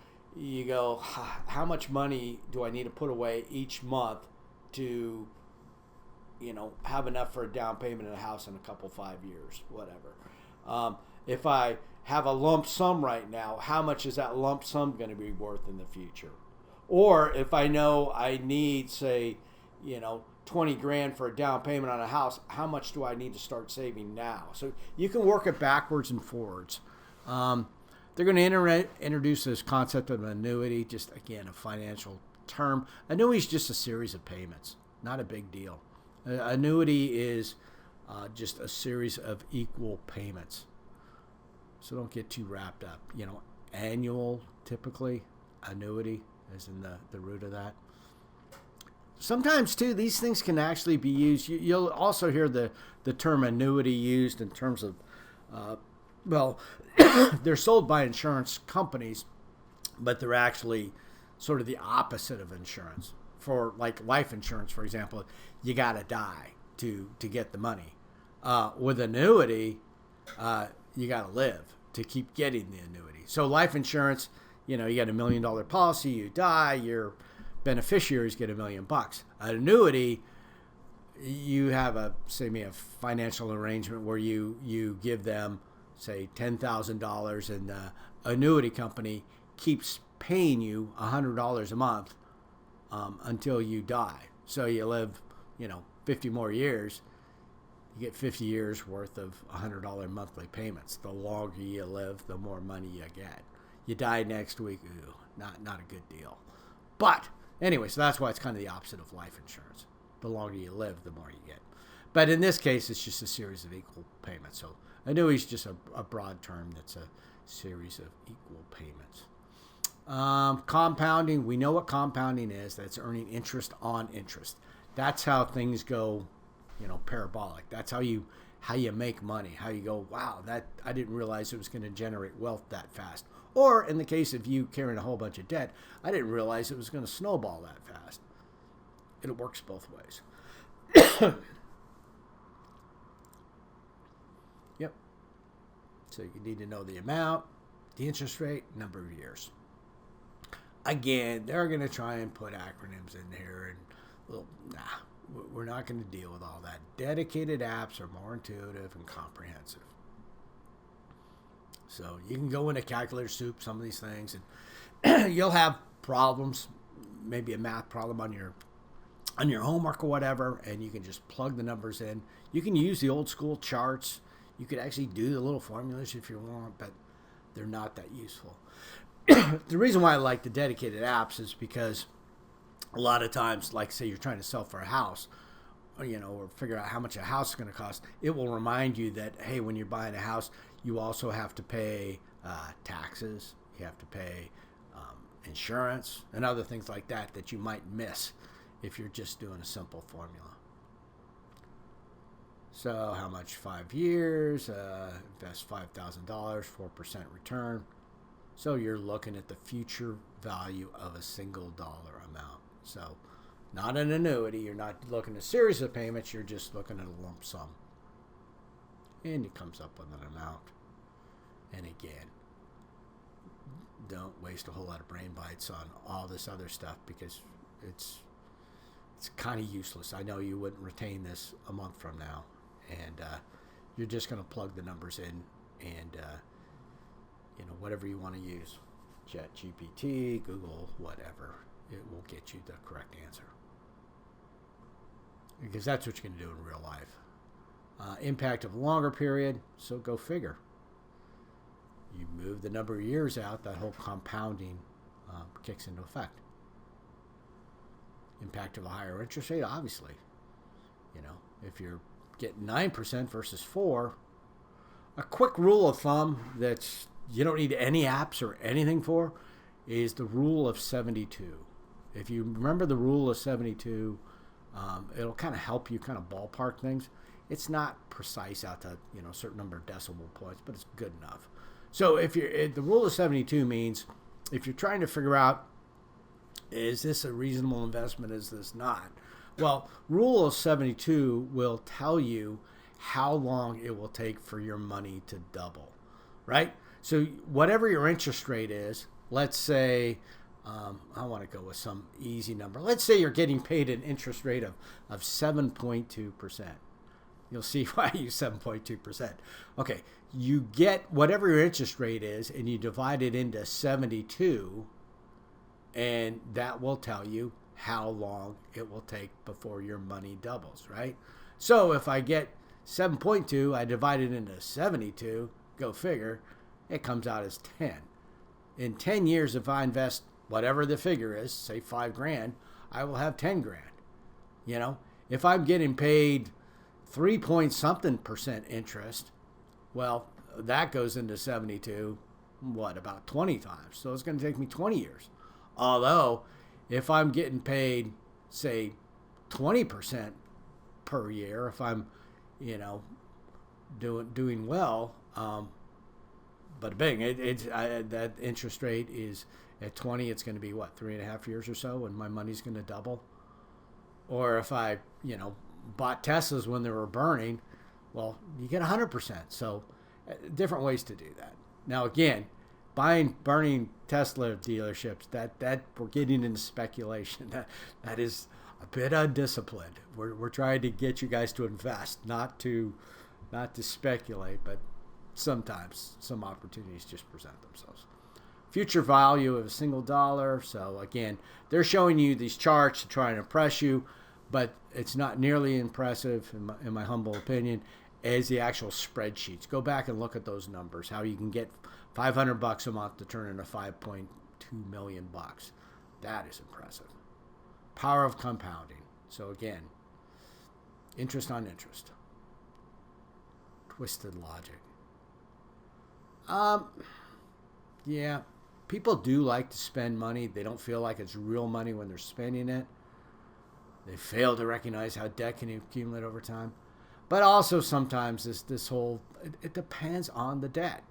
go, how much money do I need to put away each month to, you know, have enough for a down payment in a house in a couple 5 years, whatever. If I have a lump sum right now, how much is that lump sum going to be worth in the future? Or if I know I need, say, you know, 20 grand for a down payment on a house, how much do I need to start saving now? So you can work it backwards and forwards. They're going to introduce this concept of an annuity, just, again, a financial term. Annuity is just a series of payments, not a big deal. Annuity is just a series of equal payments. So don't get too wrapped up. You know, annual, typically, annuity is in the root of that. Sometimes, too, these things can actually be used. You'll also hear the term annuity used in terms of, well, they're sold by insurance companies, but they're actually sort of the opposite of insurance. For, like, life insurance, for example, you got to die to get the money. With annuity, you got to live to keep getting the annuity. So life insurance, you know, you got $1 million policy, you die, your beneficiaries get $1 million. An annuity, you have a financial arrangement where you give them, say, $10,000, and the annuity company keeps paying you $100 a month until you die. So you live, you know, 50 more years. You get 50 years worth of $100 monthly payments. The longer you live, the more money you get. You die next week, not a good deal. But anyway, so that's why it's kind of the opposite of life insurance. the longer you live, the more you get. But in this case, it's just a series of equal payments. So annuity is just a broad term that's a series of equal payments. Compounding, we know what compounding is. That's earning interest on interest. That's how things go, parabolic. That's how you make money. How you go, wow, that I didn't realize it was going to generate wealth that fast. Or in the case of you carrying a whole bunch of debt, I didn't realize it was going to snowball that fast. It works both ways. Yep. So you need to know the amount, the interest rate, number of years. Again, they're going to try and put acronyms in there, and we're not going to deal with all that. Dedicated apps are more intuitive and comprehensive. So you can go into calculator soup, some of these things, and you'll have problems, maybe a math problem on your homework or whatever, and you can just plug the numbers in. You can use the old school charts. You could actually do the little formulas if you want, but they're not that useful. The reason why I like the dedicated apps is because a lot of times, like say you're trying to sell for a house, or figure out how much a house is going to cost, it will remind you that, hey, when you're buying a house, you also have to pay taxes, you have to pay insurance, and other things like that you might miss if you're just doing a simple formula. So how much? 5 years, invest $5,000, 4% return. So you're looking at the future value of a single dollar amount. So not an annuity. You're not looking at a series of payments. You're just looking at a lump sum. And it comes up with an amount. And again, don't waste a whole lot of brain bites on all this other stuff because it's kind of useless. I know you wouldn't retain this a month from now. And you're just going to plug the numbers in and whatever you want to use, ChatGPT, Google, whatever, it will get you the correct answer. Because that's what you're going to do in real life. Impact of a longer period, so go figure. You move the number of years out, that whole compounding kicks into effect. Impact of a higher interest rate, obviously. If you're getting 9% versus 4%, a quick rule of thumb that's you don't need any apps or anything for is the rule of 72. If you remember the rule of 72, it'll kind of help you kind of ballpark things. It's not precise out to a certain number of decimal points, but it's good enough. So the rule of 72 means if you're trying to figure out, is this a reasonable investment, is this not? Well, rule of 72 will tell you how long it will take for your money to double, right? So whatever your interest rate is, let's say, I want to go with some easy number. Let's say you're getting paid an interest rate of 7.2%. You'll see why I use 7.2%. Okay, you get whatever your interest rate is, and you divide it into 72, and that will tell you how long it will take before your money doubles, right? So if I get 7.2, I divide it into 72, go figure, it comes out as 10. In 10 years, if I invest whatever the figure is, say $5,000, I will have 10 grand. If I'm getting paid 3 point something percent interest, well, that goes into 72, about 20 times. So it's going to take me 20 years. Although, if I'm getting paid, say, 20% per year, if I'm, doing well, but bang, that interest rate is at 20, it's going to be 3.5 years or so, and my money's going to double. Or if I, bought Teslas when they were burning, well, you get 100%. So different ways to do that. Now, again, burning Tesla dealerships, that we're getting into speculation. That is a bit undisciplined. We're trying to get you guys to invest, not to speculate, but sometimes some opportunities just present themselves. Future value of a single dollar. So again, they're showing you these charts to try and impress you, but it's not nearly impressive, in my humble opinion, as the actual spreadsheets. Go back and look at those numbers, how you can get $500 a month to turn into $5.2 million. That is impressive. Power of compounding. So again, Interest on interest. Twisted logic. Yeah, people do like to spend money. They don't feel like it's real money when they're spending it. They fail to recognize how debt can accumulate over time. But also sometimes this whole, it depends on the debt.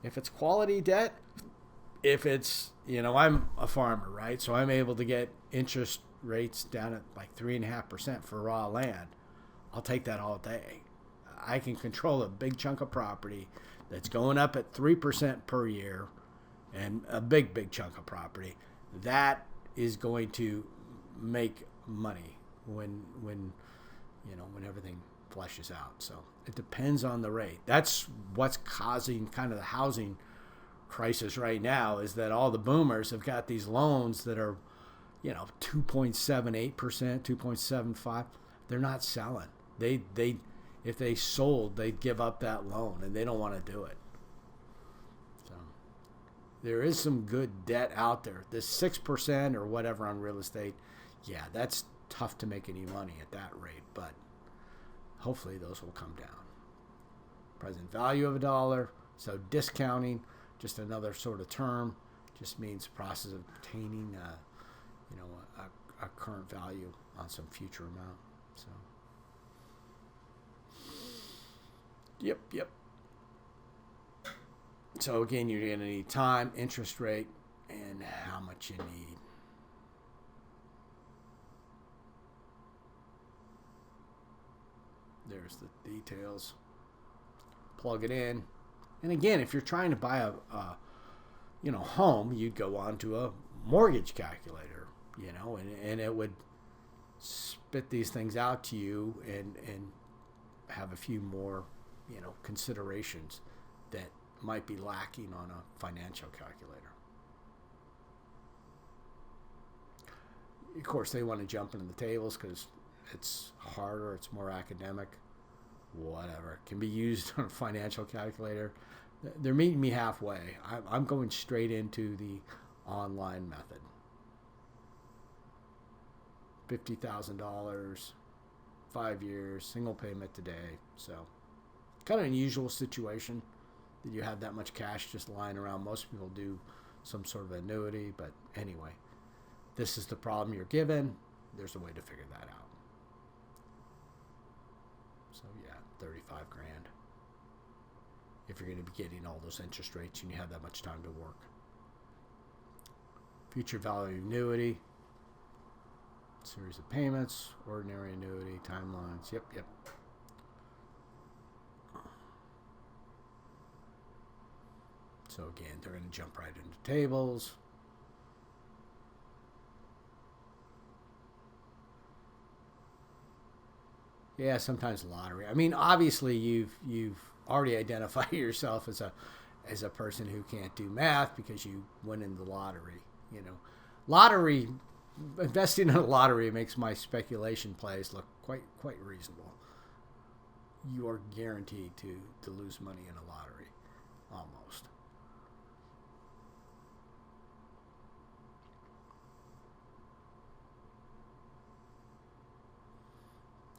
If it's quality debt, if it's, I'm a farmer, right? So I'm able to get interest rates down at like 3.5% for raw land. I'll take that all day. I can control a big chunk of property that's going up at 3% per year, and a big chunk of property that is going to make money when everything fleshes out. So it depends on the rate. That's what's causing kind of the housing crisis right now, is that all the boomers have got these loans that are 2.78%, 2.75. They're not selling. They if they sold, they'd give up that loan, and they don't want to do it. So there is some good debt out there. This 6% or whatever on real estate, yeah, that's tough to make any money at that rate, but hopefully those will come down. Present value of a dollar, so discounting, just another sort of term, just means the process of obtaining a current value on some future amount. So Yep. So again, you're going to need time, interest rate, and how much you need. There's the details. Plug it in. And again, if you're trying to buy a home, you'd go on to a mortgage calculator, and it would spit these things out to you and have a few more considerations that might be lacking on a financial calculator. Of course, they want to jump into the tables because it's harder, it's more academic, whatever. It can be used on a financial calculator. They're meeting me halfway. I'm going straight into the online method. $50,000, 5 years, single payment today. So kind of an unusual situation that you have that much cash just lying around. Most people do some sort of annuity, but anyway, this is the problem you're given. There's a way to figure that out. So yeah, 35 grand. If you're going to be getting all those interest rates and you have that much time to work. Future value annuity. Series of payments, ordinary annuity, timelines. Yep. So again, they're going to jump right into tables. Yeah, sometimes lottery. I mean, obviously you've already identified yourself as a person who can't do math because you went in the lottery. Lottery, investing in a lottery makes my speculation plays look quite reasonable. You are guaranteed to lose money in a lottery, almost.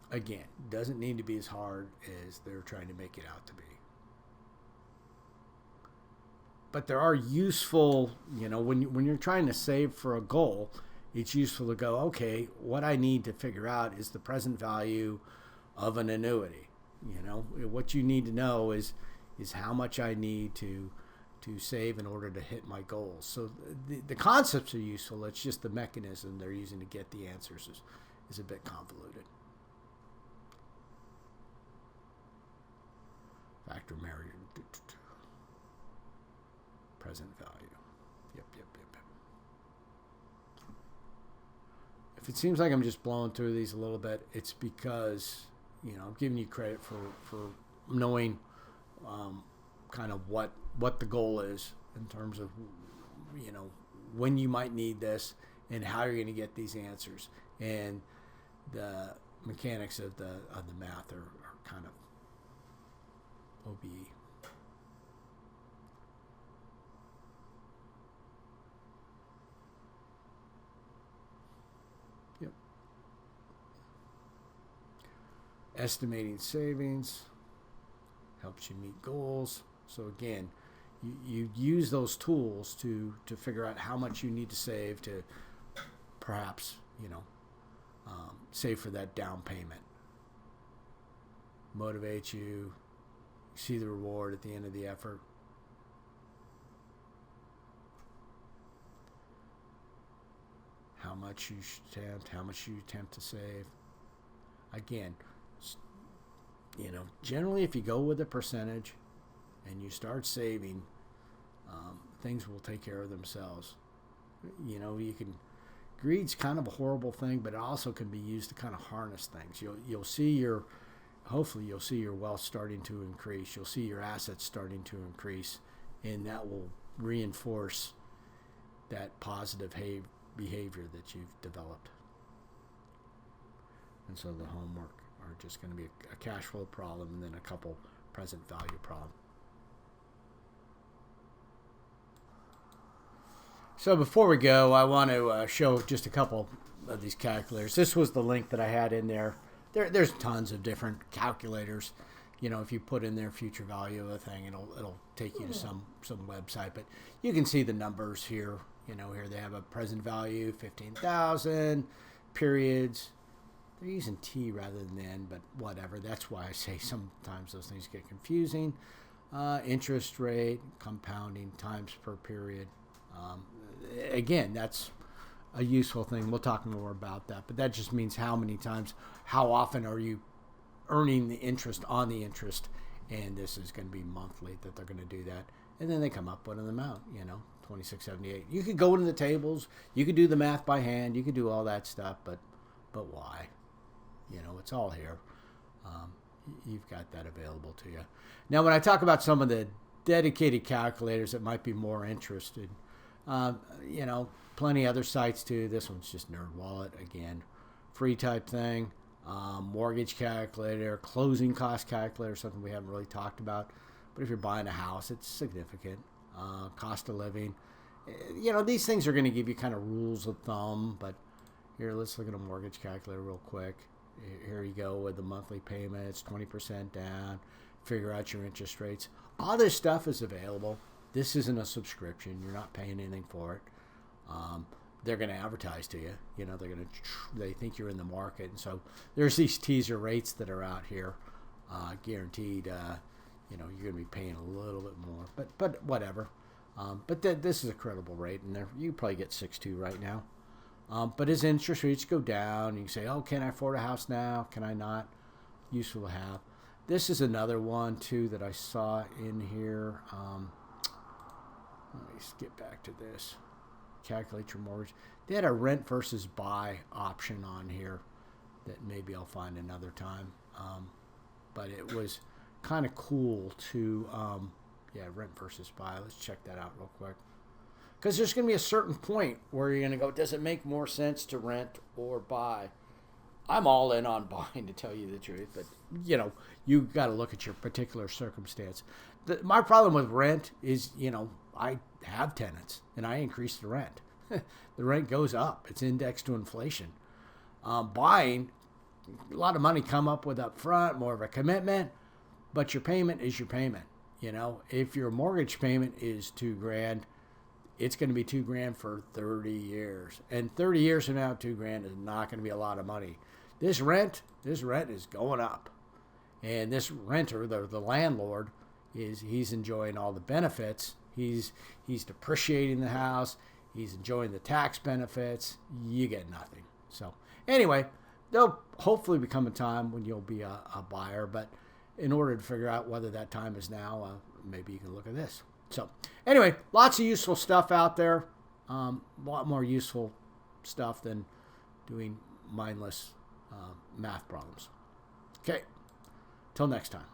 Again, doesn't need to be as hard as they're trying to make it out to be. But there are useful, when you're trying to save for a goal, it's useful to go, okay, what I need to figure out is the present value of an annuity. What you need to know is how much I need to save in order to hit my goals. So the concepts are useful. It's just the mechanism they're using to get the answers is a bit convoluted. Factor measure. Present value. Yep. If it seems like I'm just blowing through these a little bit, it's because I'm giving you credit for knowing kind of what the goal is in terms of when you might need this and how you're going to get these answers, and the mechanics of the math are kind of OBE. Estimating savings helps you meet goals. So again, you use those tools to figure out how much you need to save to perhaps, save for that down payment. Motivate you, see the reward at the end of the effort. How much you attempt to save. Again, generally if you go with a percentage and you start saving, things will take care of themselves. Greed's kind of a horrible thing, but it also can be used to kind of harness things. Hopefully you'll see your wealth starting to increase. You'll see your assets starting to increase, and that will reinforce that positive behavior that you've developed. And so the homework are just going to be a cash flow problem and then a couple present value problem. So before we go, I want to show just a couple of these calculators. This was the link that I had in there. There's tons of different calculators. If you put in there future value of a thing, it'll take you to some website. But you can see the numbers here. Here they have a present value, 15,000, periods. They're using T rather than N, but whatever. That's why I say sometimes those things get confusing. Interest rate, compounding, times per period. Again, that's a useful thing. We'll talk more about that, but that just means how many times, how often are you earning the interest on the interest, and this is going to be monthly that they're going to do that. And then they come up with an amount, $26.78. You could go into the tables, you could do the math by hand, you could do all that stuff, but why? It's all here. You've got that available to you. Now, when I talk about some of the dedicated calculators that might be more interested, plenty other sites too. This one's just NerdWallet again, free type thing. Mortgage calculator, closing cost calculator, something we haven't really talked about. But if you're buying a house, it's significant. Cost of living. These things are going to give you kind of rules of thumb. But here, let's look at a mortgage calculator real quick. Here you go with the monthly payments, 20% down. Figure out your interest rates. All this stuff is available. This isn't a subscription. You're not paying anything for it. They're going to advertise to you. They think you're in the market. And so there's these teaser rates that are out here, guaranteed. You're going to be paying a little bit more, but whatever. But this is a credible rate, and you probably get 6.2 right now. But as interest rates go down, you can say, oh, can I afford a house now? Can I not? Useful to have. This is another one, too, that I saw in here. Let me get back to this. Calculate your mortgage. They had a rent versus buy option on here that maybe I'll find another time. But it was kind of cool to, rent versus buy. Let's check that out real quick. Because there's going to be a certain point where you're going to go, does it make more sense to rent or buy? I'm all in on buying, to tell you the truth. But, you got to look at your particular circumstance. My problem with rent is, I have tenants and I increase the rent. The rent goes up. It's indexed to inflation. Buying, a lot of money come up with up front, more of a commitment, but your payment is your payment. If your mortgage payment is $2,000, it's going to be $2,000 for 30 years. And 30 years from now, $2,000 is not going to be a lot of money. This rent is going up. And this renter, the landlord, he's enjoying all the benefits. He's depreciating the house. He's enjoying the tax benefits. You get nothing. So anyway, there'll hopefully become a time when you'll be a buyer. But in order to figure out whether that time is now, maybe you can look at this. So anyway, lots of useful stuff out there. A lot more useful stuff than doing mindless math problems. Okay, till next time.